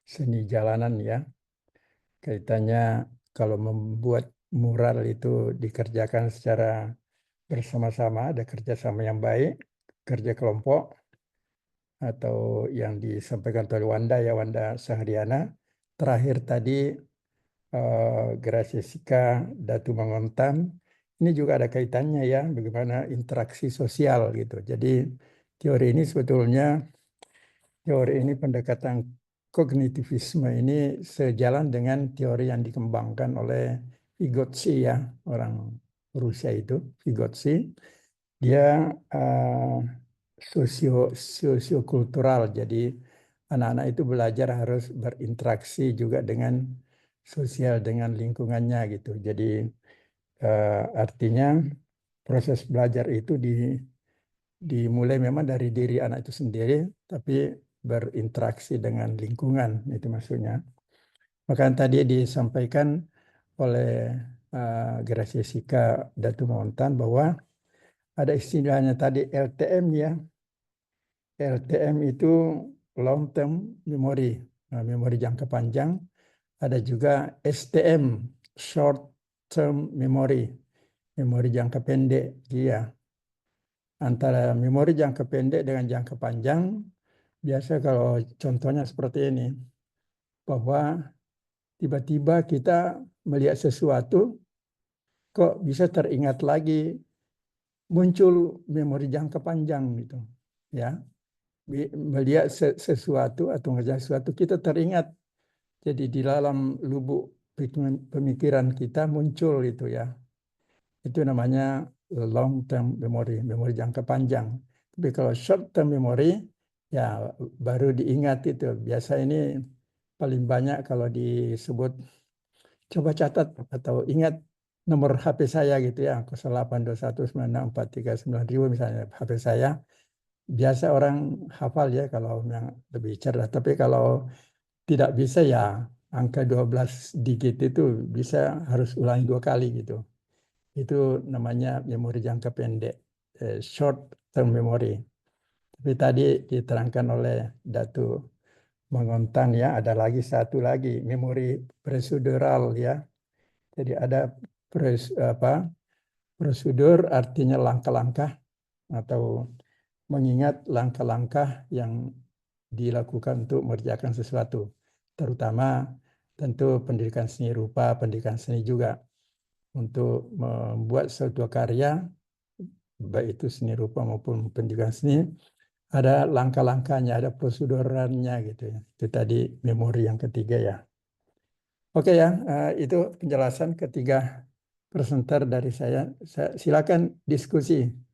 seni jalanan ya. Kaitannya kalau membuat mural itu dikerjakan secara bersama-sama, ada kerjasama yang baik, kerja kelompok, atau yang disampaikan oleh Wanda Sahriana. Terakhir tadi Gracia Sika, Datu Mangontan, ini juga ada kaitannya ya, bagaimana interaksi sosial gitu. Jadi teori ini sebetulnya, teori ini pendekatan kognitivisme ini sejalan dengan teori yang dikembangkan oleh Vygotsky ya, orang Rusia itu, Vygotsky. Dia sosiokultural, jadi anak-anak itu belajar harus berinteraksi juga dengan sosial, dengan lingkungannya gitu. Jadi artinya proses belajar itu dimulai memang dari diri anak itu sendiri, tapi berinteraksi dengan lingkungan, itu maksudnya. Maka tadi disampaikan oleh Gracia Sika Datu Montan bahwa ada istilahnya tadi LTM ya. LTM itu long term memory, memori jangka panjang. Ada juga STM, short term memory, memori jangka pendek. Iya. Antara memori jangka pendek dengan jangka panjang, biasa kalau contohnya seperti ini, bahwa tiba-tiba kita melihat sesuatu, kok bisa teringat lagi, muncul memori jangka panjang gitu, ya. Melihat sesuatu atau mengerjakan sesuatu, kita teringat. Jadi di dalam lubuk pemikiran kita muncul itu ya. Itu namanya long term memory, memori jangka panjang. Tapi kalau short term memory, ya baru diingat itu. Biasa ini paling banyak kalau disebut, coba catat atau ingat nomor HP saya gitu ya, 082196439000 misalnya HP saya. Biasa orang hafal ya kalau yang lebih cerdas. Tapi kalau tidak bisa ya angka 12 digit itu bisa harus ulangi 2 kali gitu. Itu namanya memori jangka pendek, short term memory. Tapi tadi diterangkan oleh Datu Mangontan ya, ada lagi satu lagi, memori prosedural ya. Jadi ada prosedur artinya langkah-langkah atau mengingat langkah-langkah yang dilakukan untuk mengerjakan sesuatu. Terutama tentu pendidikan seni rupa, pendidikan seni juga. Untuk membuat suatu karya, baik itu seni rupa maupun pendidikan seni, ada langkah-langkahnya, ada prosedurannya gitu ya. Itu tadi memori yang ketiga ya. Oke ya, itu penjelasan ketiga presenter dari saya. Silakan diskusi.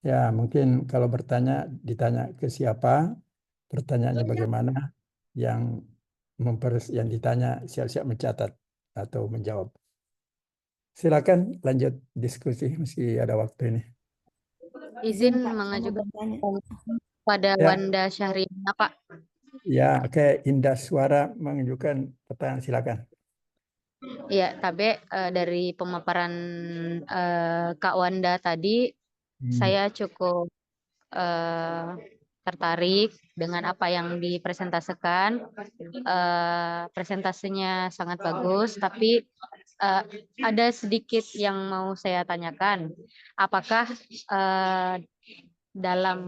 Ya, mungkin kalau bertanya, ditanya ke siapa, pertanyaannya bagaimana, yang ditanya siap-siap mencatat atau menjawab. Silakan lanjut diskusi, masih ada waktu ini. Izin mengajukan pada Ya. Wanda Syahriana, Pak. Ya, oke. Indah Suara mengajukan pertanyaan, silakan. Ya, Tabe, dari pemaparan Kak Wanda tadi, saya cukup tertarik dengan apa yang dipresentasikan. Presentasinya sangat bagus, tapi ada sedikit yang mau saya tanyakan. Apakah dalam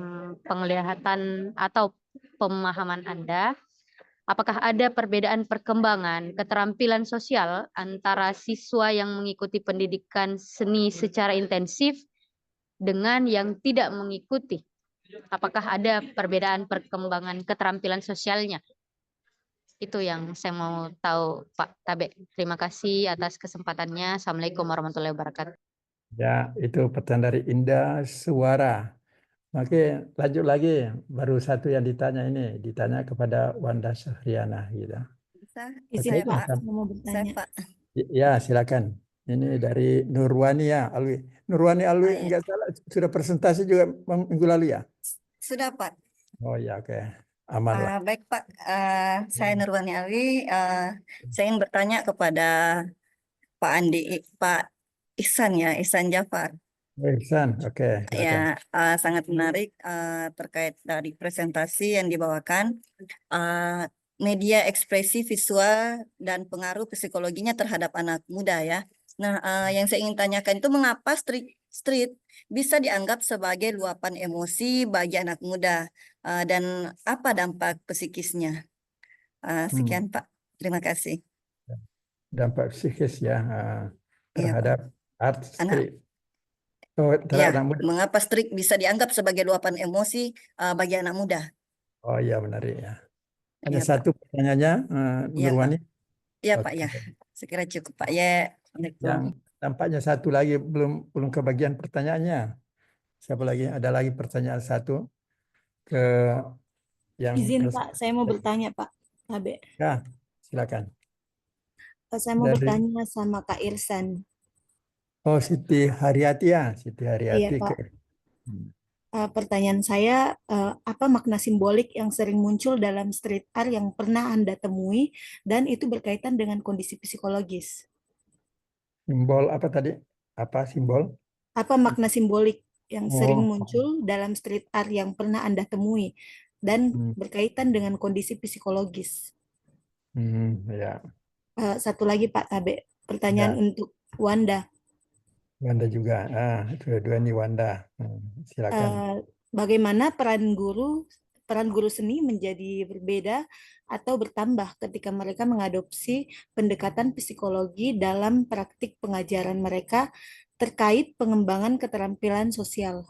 penglihatan atau pemahaman Anda, apakah ada perbedaan perkembangan keterampilan sosial antara siswa yang mengikuti pendidikan seni secara intensif dengan yang tidak mengikuti? Apakah ada perbedaan perkembangan keterampilan sosialnya? Itu yang saya mau tahu, Pak Tabe. Terima kasih atas kesempatannya. Assalamualaikum warahmatullahi wabarakatuh. Ya, itu pertanyaan dari Indah Suara. Oke, lanjut lagi. Baru satu yang ditanya ini, ditanya kepada Wanda Syahriana gitu. Izin Oke, Pak, silakan. mau bertanya. Pak. Ya, silakan. Ini dari Nurwani ya, Alwi. Nurwani Alwi, enggak salah, sudah presentasi juga minggu lalu ya? Sudah Pak. Oh ya, oke. aman lah. Baik Pak, saya Nurwani Ali. Saya ingin bertanya kepada Pak Andi, Pak Ihsan ya, Ihsan Jafar. Ihsan, oke, silakan. Ya, sangat menarik terkait dari presentasi yang dibawakan. Media ekspresi visual dan pengaruh psikologinya terhadap anak muda ya. Nah, yang saya ingin tanyakan itu mengapa street bisa dianggap sebagai luapan emosi bagi anak muda dan apa dampak psikisnya? Sekian Pak, terima kasih. Dampak psikis ya Iya Pak. terhadap art Anak, street. Oh, terhadap ya, anak muda. mengapa street bisa dianggap sebagai luapan emosi bagi anak muda? Oh iya menarik ya. Hanya Iya Pak. satu pertanyaannya, Iya Pak. Nurwani. Iya Pak Oke. ya. Sekira cukup Pak ya. Yang tampaknya satu lagi belum kebagian pertanyaannya. Siapa lagi? Ada lagi pertanyaan satu ke yang Izin terus. Pak, saya mau bertanya Pak Abe. Ya, silakan. Saya mau Dari bertanya sama Kak Irsan. Oh, Siti Haryati ya, Siti Haryati Iya Pak. Hmm. Pertanyaan saya, apa makna simbolik yang sering muncul dalam street art yang pernah Anda temui dan itu berkaitan dengan kondisi psikologis? Simbol apa tadi? Apa simbol? Apa makna simbolik yang sering Oh, muncul dalam street art yang pernah Anda temui dan berkaitan dengan kondisi psikologis? Ya. Satu lagi Pak Abe, pertanyaan Ya. untuk Wanda. Wanda juga. Dua-dua ini Wanda. Silakan. Bagaimana peran guru seni menjadi berbeda atau bertambah ketika mereka mengadopsi pendekatan psikologi dalam praktik pengajaran mereka terkait pengembangan keterampilan sosial.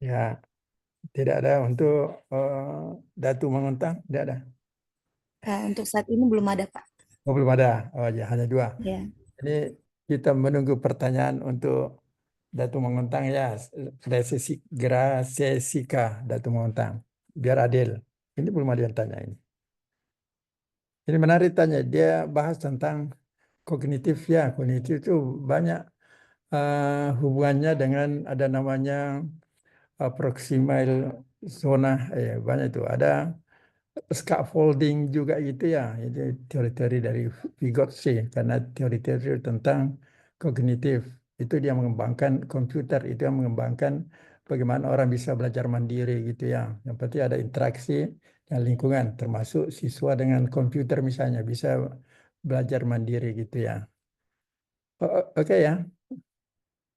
Ya, tidak ada untuk Datu Manguntang, tidak ada. Untuk saat ini belum ada, Pak. Oh, belum ada. Oh ya, hanya dua. Ya. Ini kita menunggu pertanyaan untuk Datu Manguntang ya, Grasesika Datu Manguntang, biar adil. Ini belum ada yang tanya ini. Ini menarik tanya, dia bahas tentang kognitif ya, kognitif itu banyak hubungannya dengan ada namanya proximal zona, banyak itu. Ada scaffolding juga gitu ya, itu teori-teori dari Vygotsky, karena teori-teori tentang kognitif itu dia mengembangkan komputer, itu yang mengembangkan bagaimana orang bisa belajar mandiri gitu ya. Yang penting ada interaksi dengan lingkungan, termasuk siswa dengan komputer misalnya bisa belajar mandiri gitu ya. Oke ya,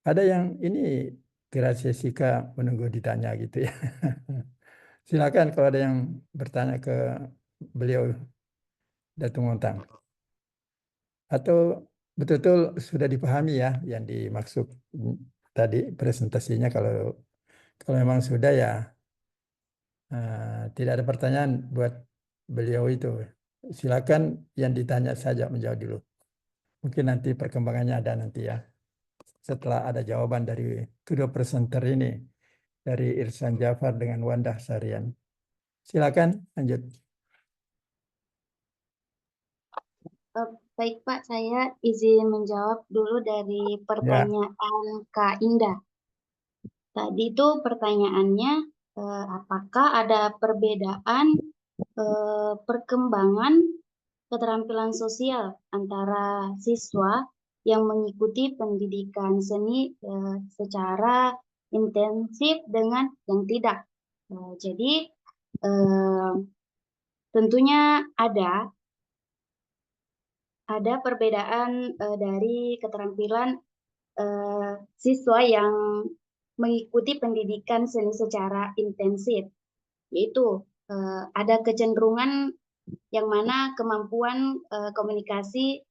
ada yang ini Grasesika menunggu ditanya gitu ya. Silakan kalau ada yang bertanya ke beliau Datuk Montang. Atau betul-betul sudah dipahami ya yang dimaksud tadi presentasinya, kalau memang sudah ya tidak ada pertanyaan buat beliau itu. Silakan yang ditanya saja menjawab dulu. Mungkin nanti perkembangannya ada nanti ya. Setelah ada jawaban dari kedua presenter ini, dari Ihsan Jafar dengan Wanda Sarian. Silakan lanjut. Baik Pak, saya izin menjawab dulu dari pertanyaan Kak Indah. Tadi itu pertanyaannya, apakah ada perbedaan perkembangan keterampilan sosial antara siswa yang mengikuti pendidikan seni secara intensif dengan yang tidak. Jadi tentunya ada perbedaan dari keterampilan siswa yang mengikuti pendidikan seni secara intensif, yaitu ada kecenderungan yang mana kemampuan komunikasi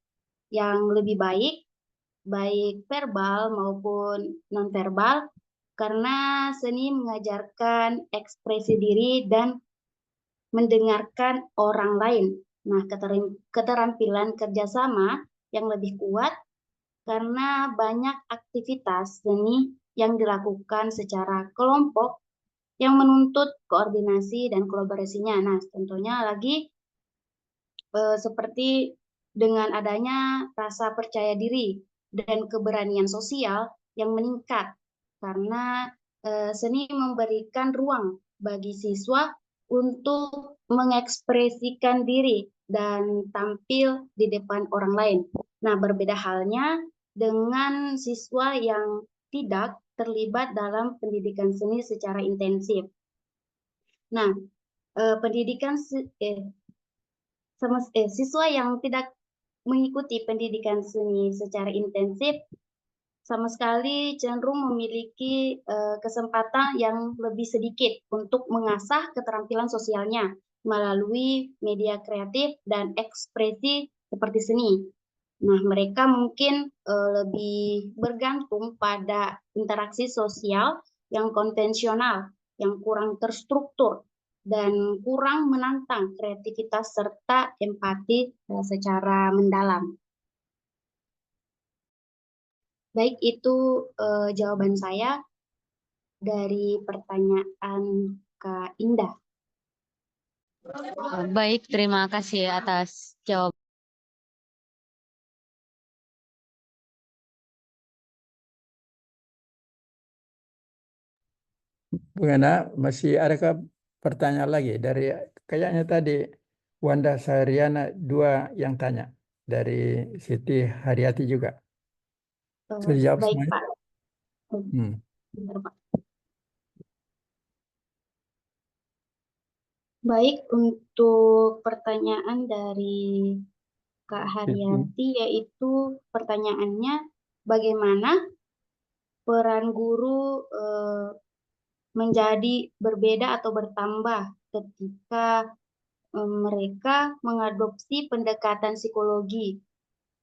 yang lebih baik verbal maupun nonverbal, karena seni mengajarkan ekspresi diri dan mendengarkan orang lain. Nah, keterampilan kerjasama yang lebih kuat karena banyak aktivitas seni yang dilakukan secara kelompok yang menuntut koordinasi dan kolaborasinya. Nah, tentunya lagi seperti dengan adanya rasa percaya diri dan keberanian sosial yang meningkat karena seni memberikan ruang bagi siswa untuk mengekspresikan diri dan tampil di depan orang lain. Nah, berbeda halnya dengan siswa yang tidak terlibat dalam pendidikan seni secara intensif. Nah, siswa yang tidak mengikuti pendidikan seni secara intensif sama sekali cenderung memiliki kesempatan yang lebih sedikit untuk mengasah keterampilan sosialnya melalui media kreatif dan ekspresi seperti seni. Nah, mereka mungkin lebih bergantung pada interaksi sosial yang konvensional, yang kurang terstruktur, dan kurang menantang kreativitas serta empati secara mendalam. Baik, itu jawaban saya dari pertanyaan Kak Indah. Baik, terima kasih atas jawaban. Bu Gana, masih adakah pertanyaan lagi dari kayaknya tadi Wanda Sahriana 2 yang tanya, dari Siti Haryati juga. Sudah dijawab Baik, semuanya? Pak. Hmm. Pak. Baik, untuk pertanyaan dari Kak Haryati, yaitu pertanyaannya bagaimana peran guru menjadi berbeda atau bertambah ketika mereka mengadopsi pendekatan psikologi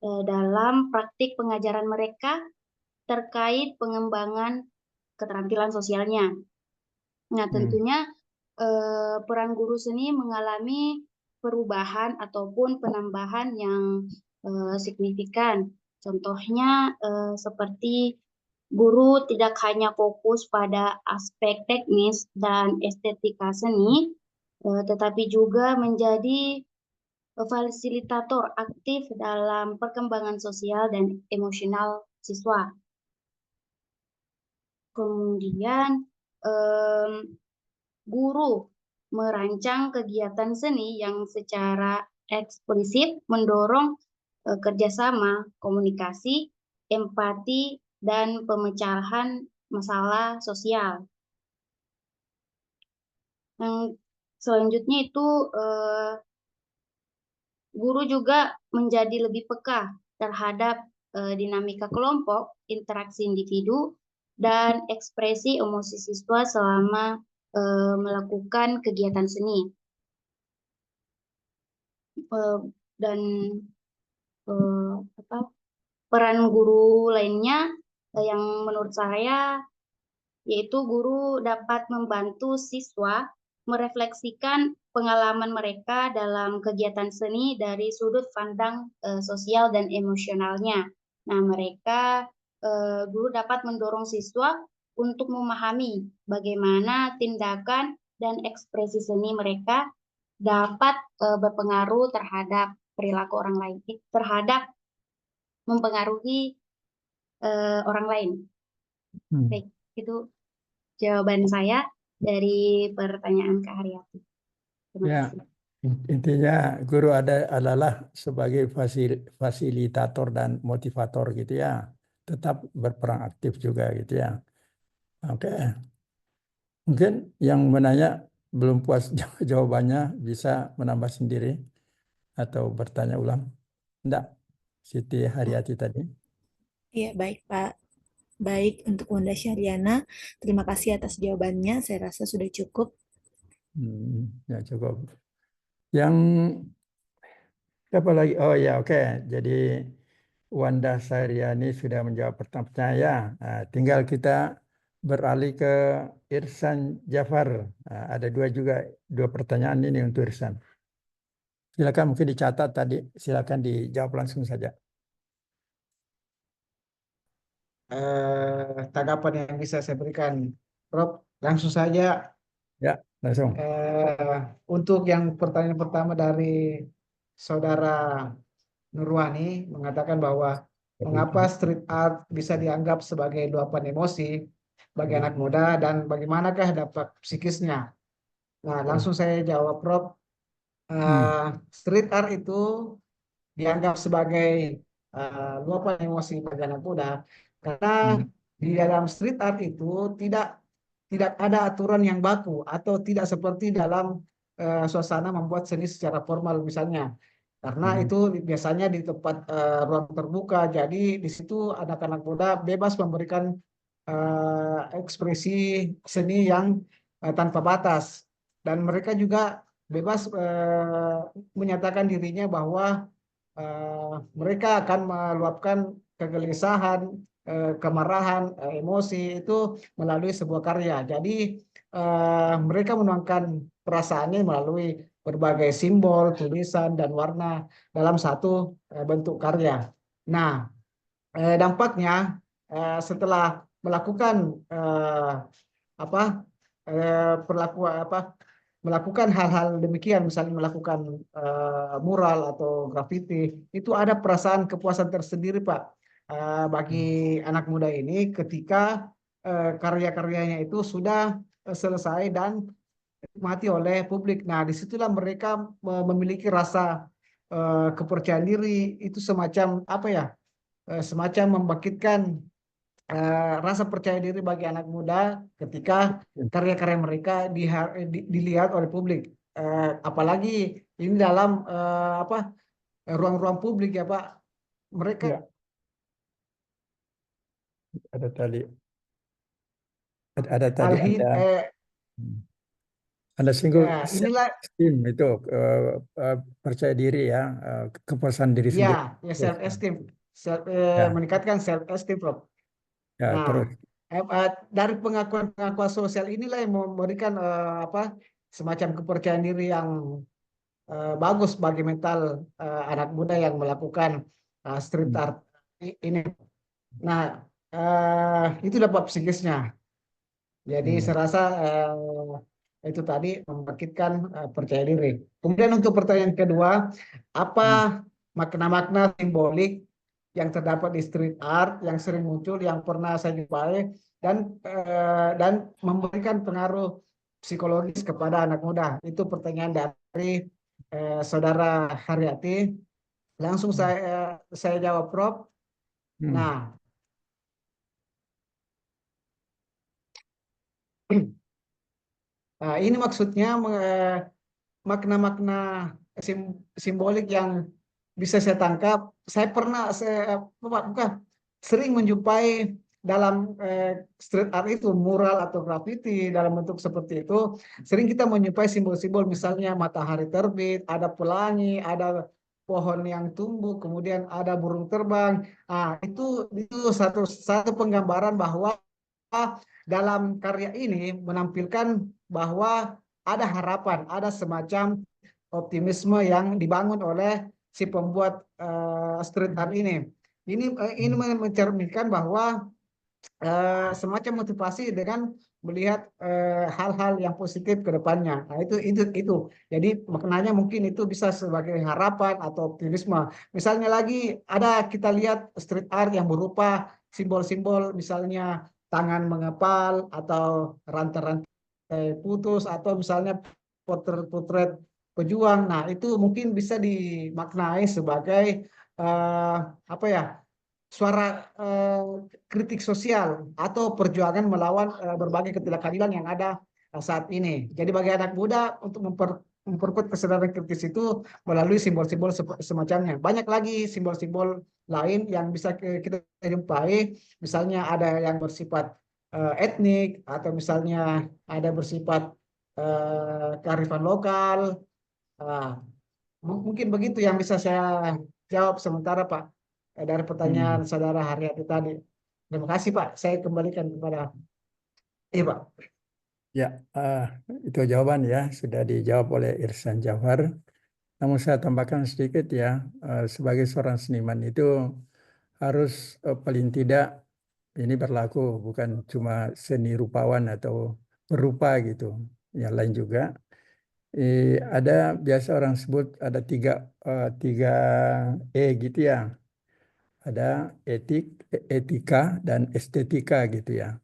dalam praktik pengajaran mereka terkait pengembangan keterampilan sosialnya. Nah, tentunya peran guru seni mengalami perubahan ataupun penambahan yang signifikan. Contohnya seperti guru tidak hanya fokus pada aspek teknis dan estetika seni, tetapi juga menjadi fasilitator aktif dalam perkembangan sosial dan emosional siswa. Kemudian guru merancang kegiatan seni yang secara eksplisit mendorong kerjasama, komunikasi, empati, dan pemecahan masalah sosial. Yang selanjutnya itu guru juga menjadi lebih peka terhadap dinamika kelompok, interaksi individu, dan ekspresi emosi siswa selama melakukan kegiatan seni. Dan peran guru lainnya yang menurut saya yaitu guru dapat membantu siswa merefleksikan pengalaman mereka dalam kegiatan seni dari sudut pandang sosial dan emosionalnya. Nah, guru dapat mendorong siswa untuk memahami bagaimana tindakan dan ekspresi seni mereka dapat berpengaruh terhadap perilaku orang lain, terhadap mempengaruhi orang lain. Baik, itu jawaban saya dari pertanyaan Kak Haryati. Terima kasih. Intinya guru adalah sebagai fasilitator dan motivator gitu ya, tetap berperan aktif juga gitu ya. Oke. Mungkin yang menanya belum puas jawabannya bisa menambah sendiri atau bertanya ulang. Enggak, Siti Haryati tadi. Iya, baik Pak. Baik, untuk Wanda Syahriana, terima kasih atas jawabannya. Saya rasa sudah cukup. Ya cukup. Yang apa lagi? Oh ya, oke. Jadi Wanda Syahriani sudah menjawab pertanyaan ya. Nah, tinggal kita beralih ke Irsan Jafar. Nah, ada dua pertanyaan ini untuk Irsan. Silakan, mungkin dicatat tadi. Silakan dijawab langsung saja. Tanggapan yang bisa saya berikan, Rob, langsung saja. Ya, langsung. Untuk yang pertanyaan pertama dari saudara Nurwani mengatakan bahwa mengapa street art bisa dianggap sebagai luapan emosi bagi anak muda dan bagaimanakah dampak psikisnya. Nah, langsung saya jawab, Prof. Street art itu dianggap sebagai luapan emosi bagi anak muda karena di dalam street art itu tidak ada aturan yang baku atau tidak seperti dalam suasana membuat seni secara formal misalnya. Karena itu biasanya di tempat ruang terbuka, jadi di situ anak-anak muda bebas memberikan ekspresi seni yang tanpa batas, dan mereka juga bebas menyatakan dirinya bahwa mereka akan meluapkan kegelisahan, kemarahan, emosi itu melalui sebuah karya. Jadi mereka menuangkan perasaannya melalui berbagai simbol, tulisan, dan warna dalam satu bentuk karya. Nah, dampaknya setelah melakukan apa melakukan hal-hal demikian, misalnya melakukan mural atau grafiti, itu ada perasaan kepuasan tersendiri, Pak, bagi anak muda ini ketika karya-karyanya itu sudah selesai dan dinikmati oleh publik. Nah, disitulah mereka memiliki rasa kepercayaan diri, itu semacam apa ya, semacam membangkitkan rasa percaya diri bagi anak muda ketika karya-karya mereka dilihat oleh publik. Apalagi ini dalam ruang-ruang publik ya, Pak. Mereka Ya. Ada tadi Alhin, Anda singgung ya, inilah esteem itu percaya diri ya, kepuasan diri sendiri. ya self esteem, Ya. meningkatkan self esteem, Prof. Ya, Nah, terus. dari pengakuan sosial inilah yang memberikan semacam kepercayaan diri yang bagus bagi mental anak muda yang melakukan street art ini. Nah, itu dapat psikisnya. Jadi saya rasa itu tadi membangkitkan percaya diri. Kemudian untuk pertanyaan kedua, apa makna-makna simbolik yang terdapat di street art yang sering muncul, yang pernah saya jumpai dan memberikan pengaruh psikologis kepada anak muda? Itu pertanyaan dari Saudara Haryati. Langsung saya jawab, Prof. Nah, ini maksudnya makna-makna simbolik yang bisa saya tangkap. Saya pernah bukan sering menjumpai dalam street art itu, mural atau graffiti dalam bentuk seperti itu. Sering kita menjumpai simbol-simbol, misalnya matahari terbit, ada pelangi, ada pohon yang tumbuh, kemudian ada burung terbang. Itu satu penggambaran bahwa dalam karya ini menampilkan bahwa ada harapan, ada semacam optimisme yang dibangun oleh si pembuat street art ini. Ini mencerminkan bahwa semacam motivasi dengan melihat hal-hal yang positif ke depannya. Nah, itu. Jadi maknanya mungkin itu bisa sebagai harapan atau optimisme. Misalnya lagi ada kita lihat street art yang berupa simbol-simbol, misalnya tangan mengepal atau rantai-rantai putus, atau misalnya potret-potret pejuang. Nah, itu mungkin bisa dimaknai sebagai apa ya, suara kritik sosial atau perjuangan melawan berbagai ketidakadilan yang ada saat ini. Jadi bagi anak muda untuk memperkuat kesadaran kritis itu melalui simbol-simbol semacamnya. Banyak lagi simbol-simbol lain yang bisa kita jumpai. Misalnya ada yang bersifat etnik, atau misalnya ada bersifat kearifan lokal. Mungkin begitu yang bisa saya jawab sementara, Pak, dari pertanyaan Saudara Haryati tadi. Terima kasih, Pak. Saya kembalikan kepada Pak. Ya, itu jawaban ya, sudah dijawab oleh Irsan Jafar. Namun saya tambahkan sedikit ya, sebagai seorang seniman itu harus paling tidak ini berlaku bukan cuma seni rupawan atau berupa gitu, yang lain juga. Ada biasa orang sebut ada tiga gitu ya. Ada etika dan estetika gitu ya.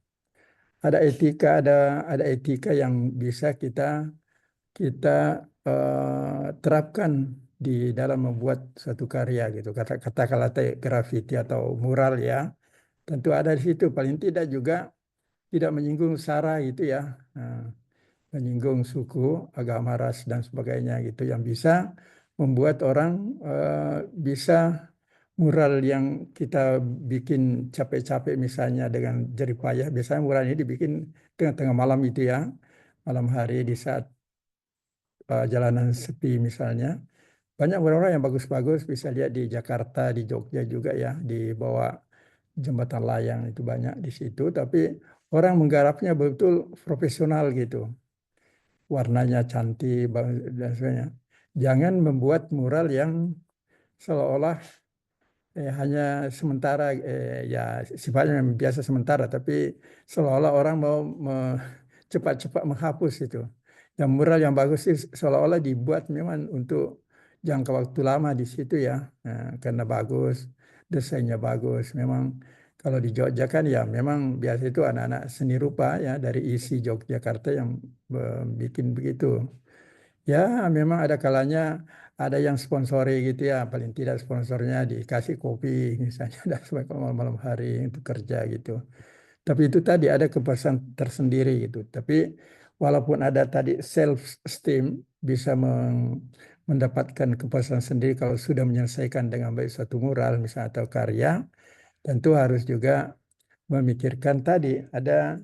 Ada etika yang bisa kita kita terapkan di dalam membuat suatu karya gitu. Katakanlah grafiti atau mural ya, tentu ada di situ. Paling tidak juga tidak menyinggung sara gitu ya, menyinggung suku, agama, ras dan sebagainya gitu, yang bisa membuat orang bisa mural yang kita bikin capek-capek misalnya dengan jerih payah. Biasanya mural ini dibikin tengah-tengah malam itu ya, malam hari di saat jalanan sepi misalnya. Banyak mural-mural yang bagus-bagus, bisa lihat di Jakarta, di Jogja juga ya, di bawah jembatan layang itu banyak di situ. Tapi orang menggarapnya betul profesional gitu, warnanya cantik dan sebagainya. Jangan membuat mural yang seolah-olah hanya sementara, ya sifatnya memang biasa sementara, tapi seolah-olah orang mau cepat-cepat menghapus itu. Yang mural yang bagus sih seolah-olah dibuat memang untuk jangka waktu lama di situ ya, karena bagus, desainnya bagus. Memang kalau di Jogja kan ya memang biasa itu anak-anak seni rupa ya dari isi Yogyakarta yang bikin begitu. Ya, memang ada kalanya ada yang sponsori gitu ya, paling tidak sponsornya dikasih kopi misalnya, dan sebagainya malam-malam hari untuk kerja gitu. Tapi itu tadi ada kepuasan tersendiri gitu. Tapi walaupun ada tadi self esteem, bisa mendapatkan kepuasan sendiri kalau sudah menyelesaikan dengan baik suatu mural misalnya atau karya, tentu harus juga memikirkan tadi ada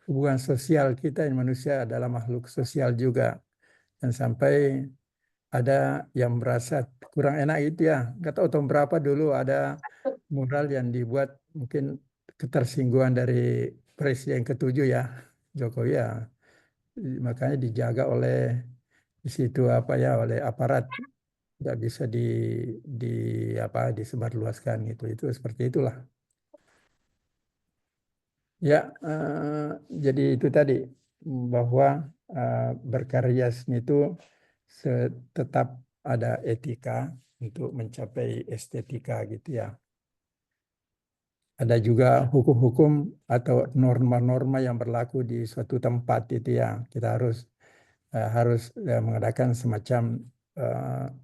hubungan sosial kita, yang manusia adalah makhluk sosial juga. Dan sampai ada yang merasa kurang enak itu ya. Nggak tahu tahun berapa dulu ada mural yang dibuat, mungkin ketersinggungan dari Presiden ke-7 ya, Jokowi ya. Makanya dijaga oleh di situ apa ya, oleh aparat. Nggak bisa disebarluaskan gitu. Itu seperti itulah. Ya, jadi itu tadi bahwa berkarya seni itu tetap ada etika untuk mencapai estetika gitu ya. Ada juga hukum-hukum atau norma-norma yang berlaku di suatu tempat itu ya. Kita harus mengadakan semacam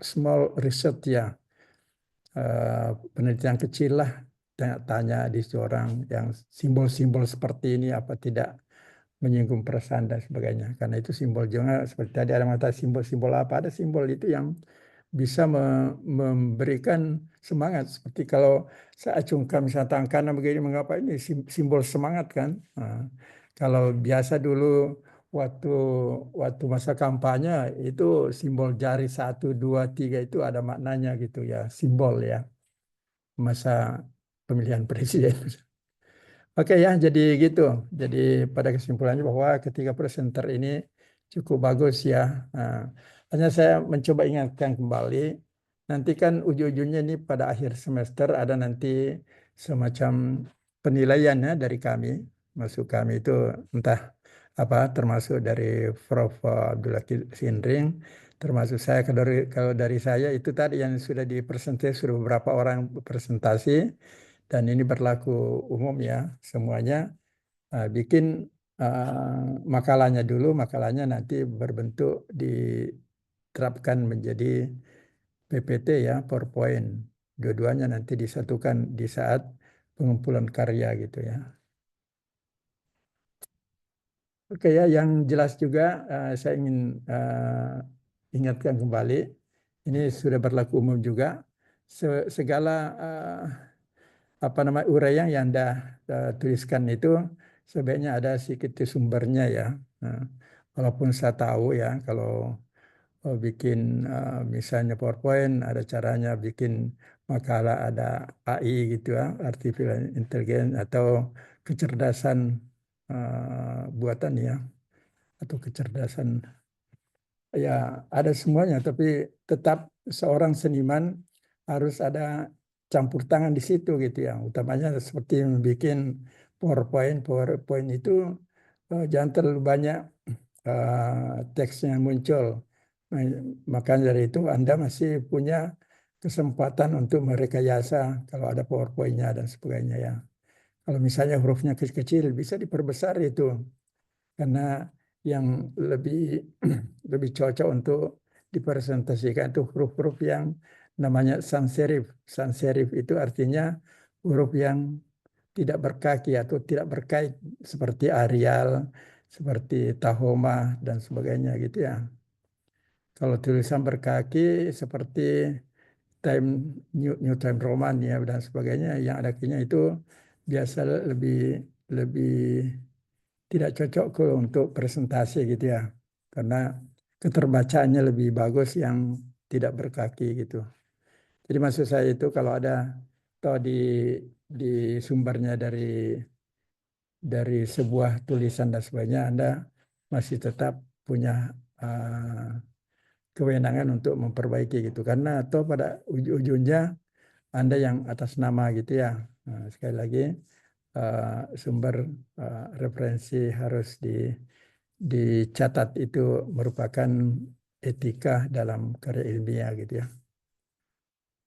small research ya, penelitian kecil lah, tanya di seorang yang simbol-simbol seperti ini apa tidak menyinggung perasaan dan sebagainya. Karena itu simbol juga seperti tadi ada mata simbol-simbol apa, ada simbol itu yang bisa memberikan semangat. Seperti kalau saya acungkan misalnya tangan kanan begini, mengapa ini simbol semangat kan? Nah, kalau biasa dulu waktu masa kampanye itu simbol jari 1, 2, 3 itu ada maknanya gitu ya, simbol ya, masa pemilihan presiden. Oke ya, jadi gitu. Jadi pada kesimpulannya bahwa ketiga presenter ini cukup bagus ya. Nah, hanya saya mencoba ingatkan kembali, nanti kan ujung-ujungnya ini pada akhir semester ada nanti semacam penilaian ya dari kami. Masuk kami itu entah apa, termasuk dari Prof. Abdullah Sindring, termasuk saya. Kalau dari saya itu tadi yang sudah dipresentasi, sudah beberapa orang presentasi. Dan ini berlaku umum ya, semuanya bikin makalahnya dulu, makalahnya nanti berbentuk diterapkan menjadi PPT ya, PowerPoint. Dua-duanya nanti disatukan di saat pengumpulan karya gitu ya. Oke ya, yang jelas juga saya ingin ingatkan kembali, ini sudah berlaku umum juga, segala uraian yang Anda tuliskan itu sebaiknya ada sedikit sumbernya ya. Nah, walaupun saya tahu ya kalau bikin misalnya PowerPoint ada caranya, bikin makalah ada AI gitu ya, artificial intelligence atau kecerdasan buatan ya, atau kecerdasan ya, ada semuanya, tapi tetap seorang seniman harus ada campur tangan di situ gitu ya. Utamanya seperti membuat PowerPoint itu jangan terlalu banyak teksnya muncul. Nah, makanya dari itu Anda masih punya kesempatan untuk merekayasa kalau ada PowerPoint-nya dan sebagainya ya. Kalau misalnya hurufnya kecil-kecil bisa diperbesar itu, karena yang lebih lebih cocok untuk dipresentasikan itu huruf-huruf yang namanya sans serif. Sans serif itu artinya huruf yang tidak berkaki atau tidak berkait seperti Arial, seperti Tahoma dan sebagainya gitu ya. Kalau tulisan berkaki seperti New Time Roman ya dan sebagainya yang ada kakinya itu biasa lebih tidak cocok untuk presentasi gitu ya. Karena keterbacaannya lebih bagus yang tidak berkaki gitu. Jadi maksud saya itu kalau ada atau di sumbernya dari sebuah tulisan dan sebagainya, Anda masih tetap punya kewenangan untuk memperbaiki gitu. Karena atau pada ujungnya Anda yang atas nama gitu ya. Nah, sekali lagi sumber referensi harus dicatat, itu merupakan etika dalam karya ilmiah gitu ya.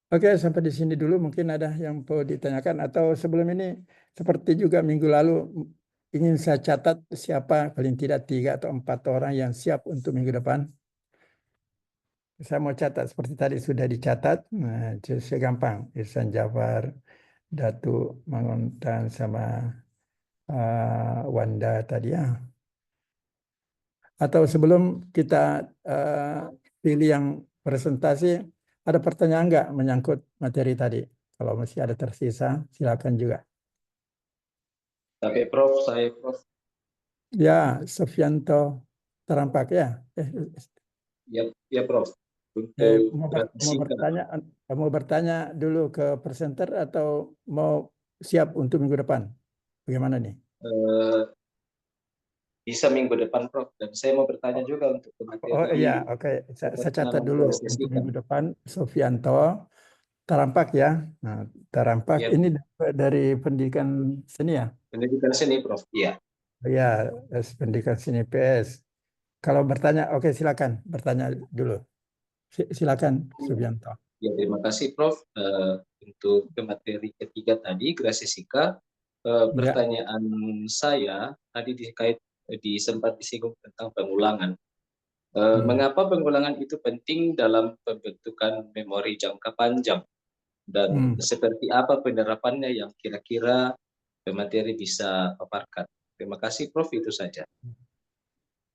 Oke, sampai di sini dulu. Mungkin ada yang perlu ditanyakan atau sebelum ini seperti juga minggu lalu ingin saya catat siapa paling tidak 3 atau 4 orang yang siap untuk minggu depan. Saya mau catat seperti tadi sudah dicatat. Nah, gampang. Ihsan Jafar, Datuk Manguntan sama Wanda tadi ya. Atau sebelum kita pilih yang presentasi, ada pertanyaan nggak menyangkut materi tadi? Kalau masih ada tersisa, silakan juga. Tapi Prof, Prof. Ya, Sofianto Terampak ya. Ya Prof. Untuk mau bertanya dulu ke presenter atau mau siap untuk minggu depan? Bagaimana nih? Bisa minggu depan Prof. Dan saya mau bertanya juga untuk materi. Oh iya, oke. Saya catat dulu untuk minggu depan. Sofianto Terampak ya. Nah, Terampak ya. Ini dari pendidikan seni ya? Pendidikan seni Prof. Iya. Ya, pendidikan seni PS. Kalau bertanya, oke silakan bertanya dulu. Silakan Subianto. Ya, terima kasih Prof. Untuk materi ketiga tadi, grasisika. Pertanyaan saya tadi sempat disinggung tentang pengulangan. Mengapa pengulangan itu penting dalam pembentukan memori jangka panjang? Dan seperti apa penerapannya yang kira-kira pemateri bisa paparkan? Terima kasih Prof, itu saja.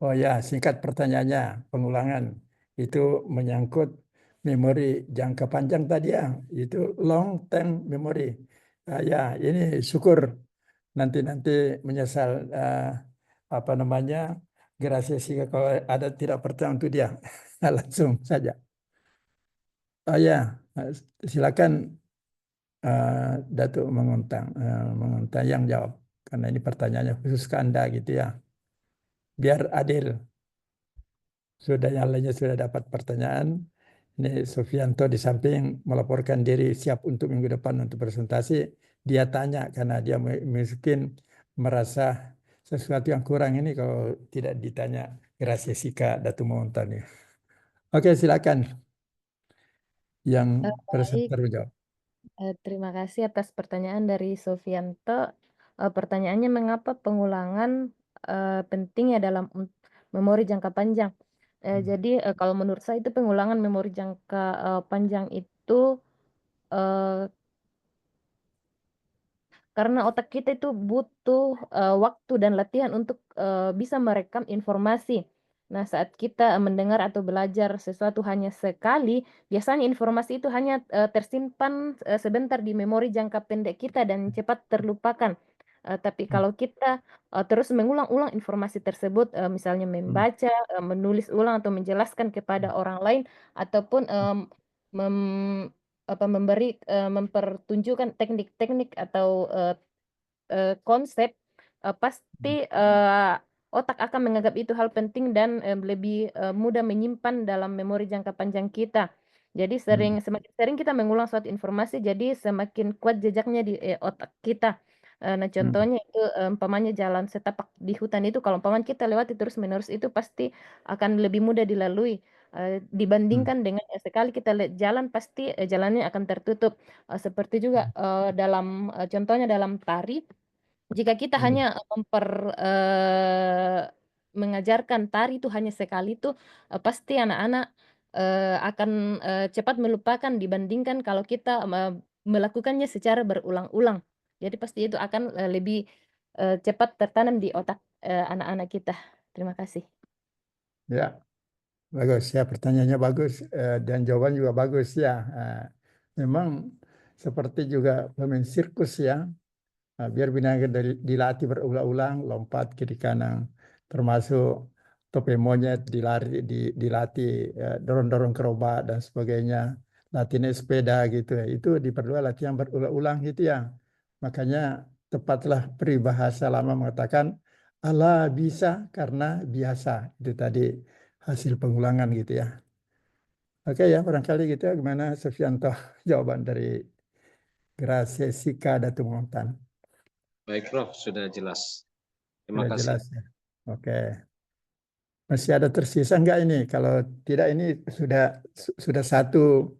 Oh ya, singkat pertanyaannya, pengulangan itu menyangkut memori jangka panjang tadi ya, itu long term memory. Ya, ini syukur nanti menyesal apa namanya grasisika kalau ada tidak pertanyaan untuk dia. Langsung saja. Oh ya, silakan Datuk Menguntang yang jawab karena ini pertanyaannya khusus ke Anda gitu ya. Biar adil. Sudah yang lainnya sudah dapat pertanyaan. Ini Sufianto di samping melaporkan diri siap untuk minggu depan untuk presentasi. Dia tanya karena dia mungkin merasa sesuatu yang kurang ini kalau tidak ditanya grasisika Datuk Menguntang. Oke, silakan yang presenter menjawab. Terima kasih atas pertanyaan dari Sofianto. Pertanyaannya mengapa pengulangan penting ya dalam memori jangka panjang. Jadi kalau menurut saya itu pengulangan memori jangka panjang itu karena otak kita itu butuh waktu dan latihan untuk bisa merekam informasi. Nah, saat kita mendengar atau belajar sesuatu hanya sekali, biasanya informasi itu hanya tersimpan sebentar di memori jangka pendek kita dan cepat terlupakan. Tapi kalau kita terus mengulang-ulang informasi tersebut, misalnya membaca, menulis ulang atau menjelaskan kepada orang lain, ataupun mempertunjukkan teknik-teknik atau konsep, pasti otak akan menganggap itu hal penting dan lebih mudah menyimpan dalam memori jangka panjang kita. Jadi semakin sering kita mengulang suatu informasi, jadi semakin kuat jejaknya di otak kita. Nah, contohnya itu umpamanya jalan setapak di hutan itu, kalau umpamanya kita lewati terus-menerus itu pasti akan lebih mudah dilalui dibandingkan dengan sekali kita lihat jalan pasti jalannya akan tertutup. Seperti juga contohnya dalam tari, jika kita hanya mengajarkan tari itu hanya sekali itu pasti anak-anak akan cepat melupakan dibandingkan kalau kita melakukannya secara berulang-ulang. Jadi pasti itu akan lebih cepat tertanam di otak anak-anak kita. Terima kasih. Ya, bagus ya, pertanyaannya bagus dan jawaban juga bagus ya. Memang seperti juga pemain sirkus ya, biar binatang dilatih berulang-ulang, lompat kiri kanan, termasuk topeng monyet dilatih dorong-dorong gerobak dan sebagainya, latihan sepeda gitu ya. Itu diperlukan latihan berulang-ulang gitu ya. Makanya tepatlah peribahasa lama mengatakan Allah bisa karena biasa. Itu tadi hasil pengulangan gitu ya. Oke ya, barangkali gitu ya. Gimana Sufianto jawaban dari Gracesika Datu Montan? Baik, Prof, sudah jelas. Terima Sudah kasih. jelas ya. Oke. Masih ada tersisa enggak ini? Kalau tidak ini sudah satu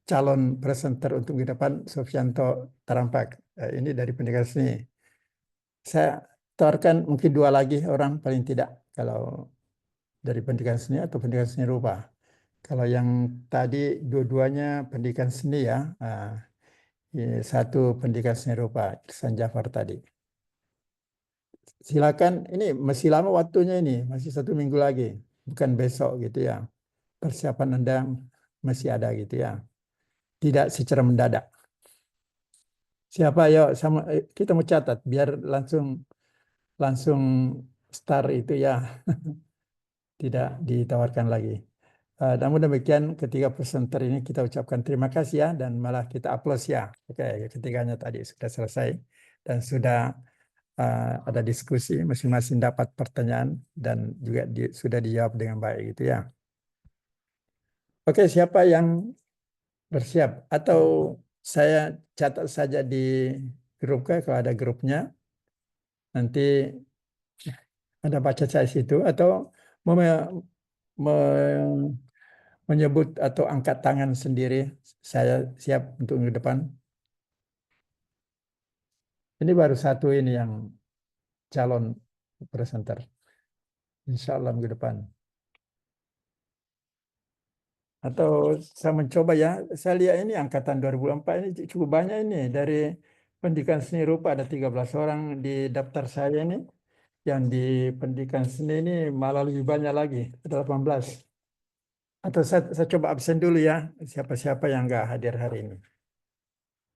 calon presenter untuk di depan, Sufianto Tarampak. Ini dari pendidikan seni. Saya tawarkan mungkin 2 lagi orang paling tidak kalau dari pendidikan seni atau pendidikan seni rupa. Kalau yang tadi dua-duanya pendidikan seni ya, satu pendidikan seni rupa, Ihsan Jafar tadi. Silakan, ini masih lama waktunya ini, masih 1 minggu lagi, bukan besok gitu ya. Persiapan Anda masih ada gitu ya, tidak secara mendadak. Siapa ya, sama kita mau catat biar langsung start itu ya, tidak ditawarkan lagi. Namun demikian ketiga presenter ini kita ucapkan terima kasih ya dan malah kita aplaus ya. Oke, ketiganya tadi sudah selesai dan sudah ada diskusi, masing-masing dapat pertanyaan dan juga sudah dijawab dengan baik gitu ya. Oke, siapa yang bersiap? Atau saya catat saja di grup kalau ada grupnya. Nanti ada baca saya situ atau mau menyebut atau angkat tangan sendiri, saya siap untuk minggu depan. Ini baru satu ini yang calon presenter. Insya Allah minggu depan. Atau saya mencoba ya, saya lihat ini angkatan 2004 ini cukup banyak ini. Dari pendidikan seni rupa ada 13 orang di daftar saya ini. Yang di pendidikan seni ini malah lebih banyak lagi, ada 18. Atau saya coba absen dulu ya, siapa-siapa yang nggak hadir hari ini.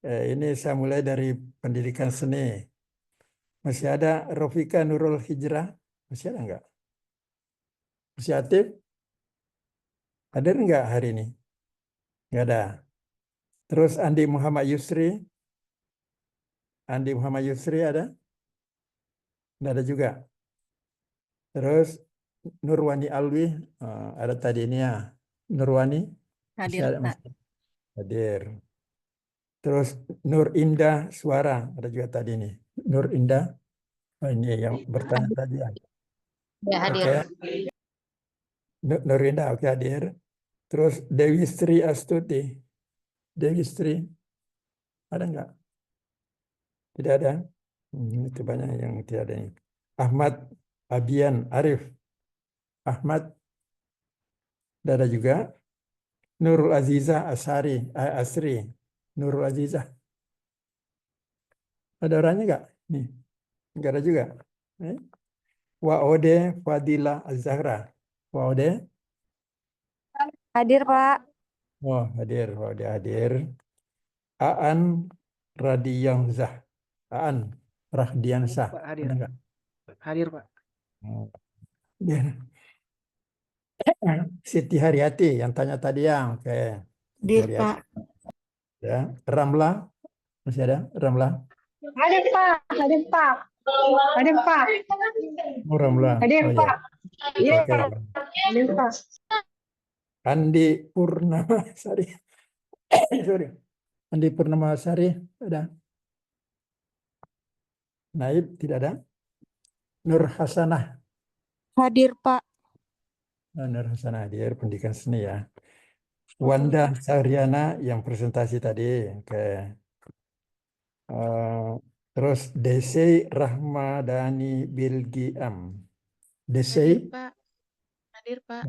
Ini saya mulai dari pendidikan seni. Masih ada Rofika Nurul Hijrah, masih ada nggak? Masih aktif? Hadir nggak hari ini? Nggak ada. Terus Andi Muhammad Yusri. Andi Muhammad Yusri ada? Nggak ada juga. Terus Nurwani Alwi, ada tadi ini ya. Nurwani? Hadir, Masih ada, Pak. masih hadir. Terus Nur Indah Suara, ada juga tadi ini. Nur Indah, ini yang bertanya tadi ya. Ya, hadir. Oke. Nur Indah, oke hadir. Terus Dewi Sri Astuti. Dewi Sri, ada nggak? Tidak ada. Itu banyak yang tidak ada ini. Ahmad Abian Arif. Ahmad, tidak ada juga. Nurul Azizah Asri. Nurul Azizah. Ada orangnya nggak? Nih, nggak ada juga. Waode Fadila Az-Zahra. Waode. Hadir, Pak. Oh, hadir. Waode hadir. Aan Radiansyah. Aan Rahdiansyah. Pak, hadir. Ada nggak? Hadir, Pak. Oh. Ya. Siti Haryati yang tanya tadi ya. Oke. Siti Hadir, Haryati. Pak. Ya. Ramla. Masih ada? Ramla. Hadir, Pak. Hadir, Pak. Hadir, Pak. Oh, Ramla. Hadir, Oh, ya. Pak. Iya, Oke. Pak. Hadir, Pak. Andi Purnamasari. Sorry. Andi Purnamasari ada? Naib tidak ada? Nur Hasanah. Hadir, Pak. Nur Hasanah hadir, pendidikan seni ya. Wanda Sariana yang presentasi tadi. Oke. Terus DC Rahmadani Bilgiam. Desai. Pak. Hadir, Pak.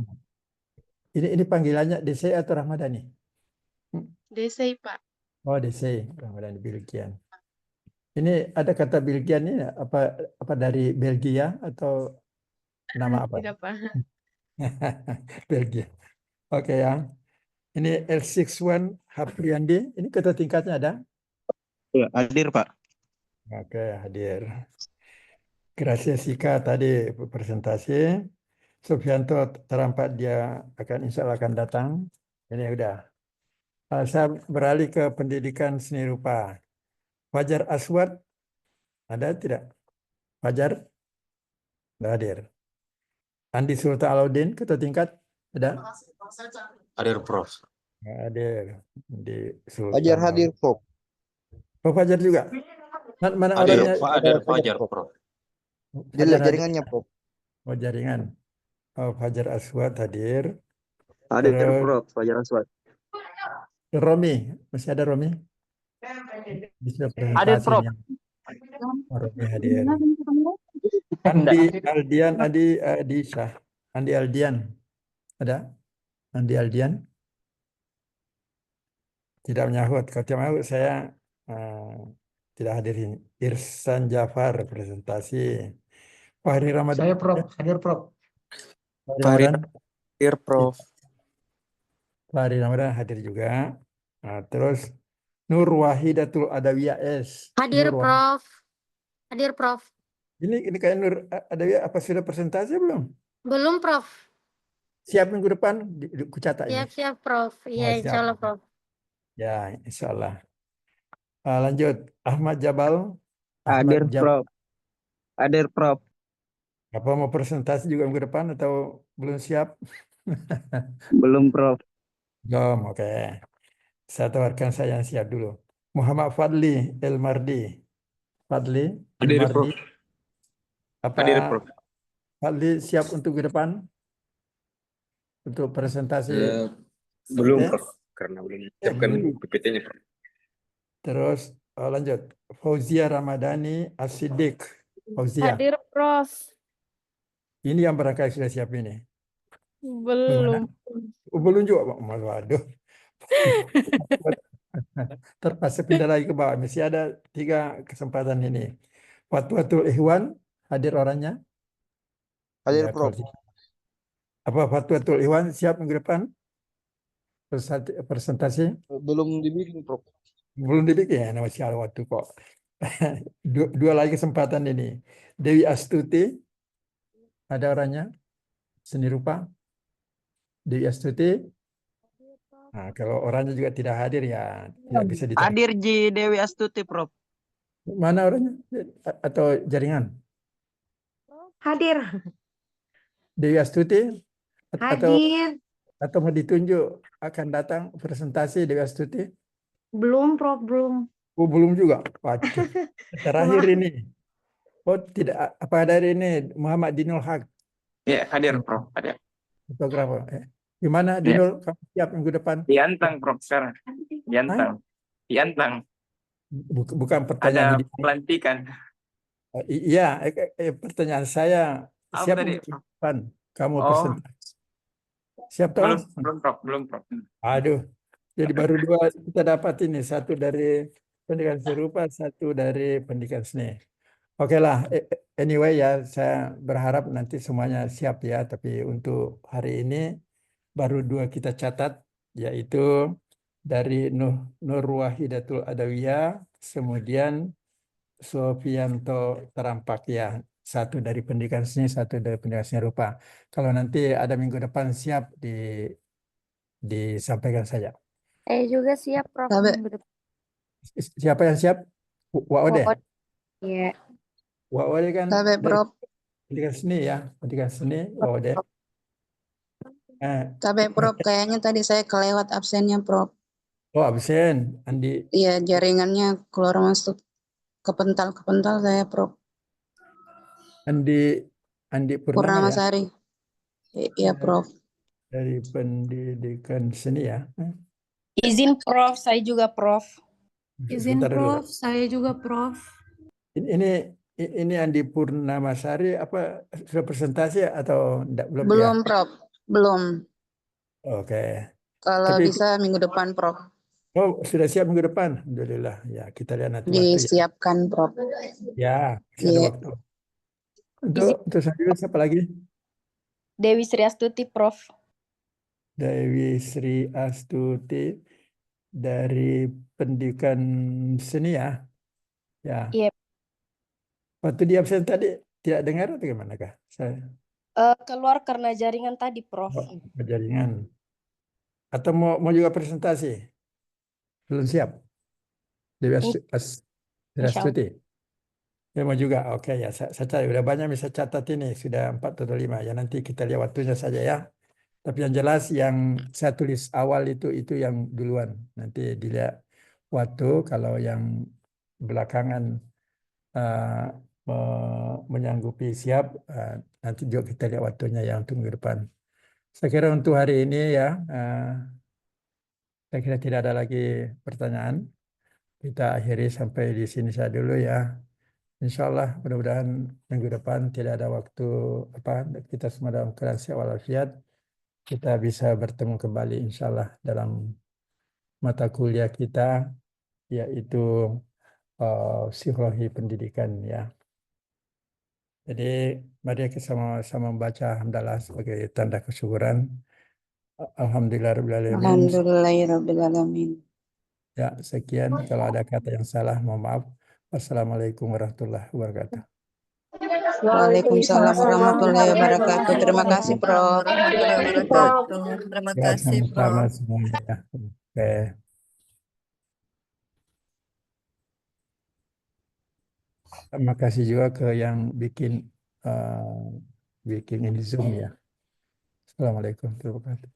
Ini panggilannya Desai atau Ramadhani? Desai, Pak. Oh, Desai, Ramadhani Bilgian. Ini ada kata Bilgian ini apa dari Belgia atau nama apa? Tidak, Pak. Belgia. Oke ya. Ini L61 Hapriandi. Ini ketua tingkatnya ada? Ya, hadir, Pak. Oke, hadir. Gracia Sika tadi presentasi. Sufianto terampak dia insya Allah akan datang. Ini udah. Saya beralih ke pendidikan seni rupa. Fajar Aswad ada tidak? Fajar? Tidak hadir. Andi Sultan Alauddin ketua tingkat ada? Hadir, Prof. Hadir. Di Fajar hadir, Prof. Oh, Fajar juga. Mana Hadir, orangnya? hadir Fajar, Prof. Dilihat jaringannya, Prof. Oh, jaringan. Oh, Fajar Aswad hadir. Hadir, Terus Prof. Fajar Aswad. Romi, masih ada Romi? Bisa Hadir, Prof. presentasinya. Oh, Romi hadir. Andi Aldian, Adi Syah. Andi Aldian. Ada? Andi Aldian? Tidak menyahut. Kalau tidak menyahut saya tidak hadirin. Irsan Jafar presentasi. Fahri Ramadan. Saya Prof, hadir Prof. Fahri Ramadan. Hadir, Prof. Fahri Ramadan hadir juga. Nah, terus Nur Wahidatul Adawiyah S. Hadir, Nur Prof. Hadir, Prof. Ini kayak Nur Adawiyah apa sudah presentasi belum? Belum, Prof. Siap minggu depan ku catat ini. Siap-siap, Prof. Oh, Iya, insya Allah, siap. Prof. Ya, insya Allah. Lanjut, Ahmad Jabal. Hadir, Ahmad Jabal. Prof. Hadir, Prof. Apa mau presentasi juga minggu depan atau belum siap? Belum, Prof. Belum, oke. Saya tawarkan saya yang siap dulu. Muhammad Fadli Elmardi. Fadli Hadir, Elmardi. Prof. Apa Hadir, Prof. Fadli siap untuk ke depan? Untuk presentasi? Belum, Oke. Prof. Karena belum siapkan belum. PPT-nya, Prof. Terus lanjut. Fauzia Ramadhani As-Siddiq. Fauzia. Hadir, Prof. Ini yang barangkali sudah siap ini. Belum. Oh, belum juga, Pak. Waduh. Terpaksa pindah lagi ke bawah. Masih ada 3 kesempatan ini. Fatwatul Ikhwan, hadir orangnya? Hadir, Ya, Prof. apa Fatwatul Ikhwan siap minggu depan? Presentasi? Belum dibikin, Prof. Belum dibikin ya, masih ada waktu kok. Dua lagi kesempatan ini. Dewi Astuti, ada orangnya? Seni rupa? Dewi Astuti? Nah, kalau orangnya juga tidak hadir ya tidak bisa diterima. Hadir Ji Dewi Astuti, Prof. Mana orangnya? Atau jaringan? Hadir. Dewi Astuti? Hadir. Atau mau ditunjuk akan datang presentasi Dewi Astuti? Belum, Prof. Belum. Oh, belum juga. Waduh. Terakhir ini. Oh, tidak. Apa dari ini Muhammad Dinul Haq? Ya, hadir, Prof. Hadir. Fotografer. Gimana Dinul? Kamu siap minggu depan? Diantang, Prof, sekarang. Diantang. Diantang. Bukan pertanyaan Ada pelantikan. Iya, pertanyaan saya Apa siap tadi, minggu depan kamu Oh. presentasi. Siap toh? Belum, Prof. Belum, Prof. Aduh, jadi baru 2 kita dapat ini, satu dari pendidikan serupa, satu dari pendidikan seni. Oke lah, anyway ya, saya berharap nanti semuanya siap ya. Tapi untuk hari ini baru 2 kita catat, yaitu dari Nur Wahidatul Adawiyah, kemudian Sofianto Terampak ya. Satu dari pendidikan seni, satu dari pendidikan seni rupa. Kalau nanti ada minggu depan siap disampaikan saja. Juga siap, Prof. Siapa yang siap? Waode. Iya. Waode kan Sabe, dari Prof. pendidikan seni ya, pendidikan seni Waode. Sabe, Prof. Kayaknya tadi saya kelewat absennya, Prof. Oh, absen Andi. Iya, jaringannya keluar masuk kepental saya, Prof. Andi Purnama ya, Purnamasari. Iya, Prof. dari pendidikan seni ya. Izin, Prof. Saya juga, Prof. Izin, Sebentar dulu. Prof. Saya juga, Prof. Ini ini Andi Purnamasari apa sudah presentasi atau enggak, belum ya? Belum, Prof. Belum. Oke. Kalau Tapi bisa minggu depan, Prof. oh, sudah siap minggu depan. Alhamdulillah. Ya, kita lihat nanti waktu ya. Disiapkan, Prof. Ya, masih ada Iya. waktu. Untuk saya siapa lagi? Dewi Sri Astuti, Prof. Dewi Sri Astuti dari Pendidikan Seni ya. Ya. Iya. Waktu di absen tadi tidak dengar atau gimana kah? Saya Keluar karena jaringan tadi, Prof. jaringan. Atau mau juga presentasi? Belum siap? Dewi Sri Insya Astuti. Ya mau juga. Oke ya, saya cari. Udah banyak bisa catat ini. Sudah 4 atau 5. Ya nanti kita lihat waktunya saja ya. Tapi yang jelas yang saya tulis awal itu yang duluan. Nanti dilihat waktu. Kalau yang belakangan menyanggupi siap, nanti juga kita lihat waktunya yang untuk minggu depan. Saya kira untuk hari ini ya, saya kira tidak ada lagi pertanyaan. Kita akhiri sampai di sini saja dulu ya. Insya Allah mudah-mudahan minggu depan tidak ada waktu kita semua dalam keadaan sehat walafiat, kita bisa bertemu kembali insya Allah dalam mata kuliah kita yaitu psikologi pendidikan ya. Jadi mari kita sama-sama membaca hamdalah sebagai tanda kesyukuran. Alhamdulillahirabbil alamin. Alhamdulillahirabbil alamin. Ya, sekian. Kalau ada kata yang salah, mohon maaf. Wassalamualaikum warahmatullahi wabarakatuh. Waalaikumsalam warahmatullahi wabarakatuh. Terima kasih, Prof. Terima Ya, kasih, sama-sama Prof. semuanya. Oke. Terima kasih juga ke yang bikin ini Zoom ya. Assalamualaikum warahmatullahi wabarakatuh.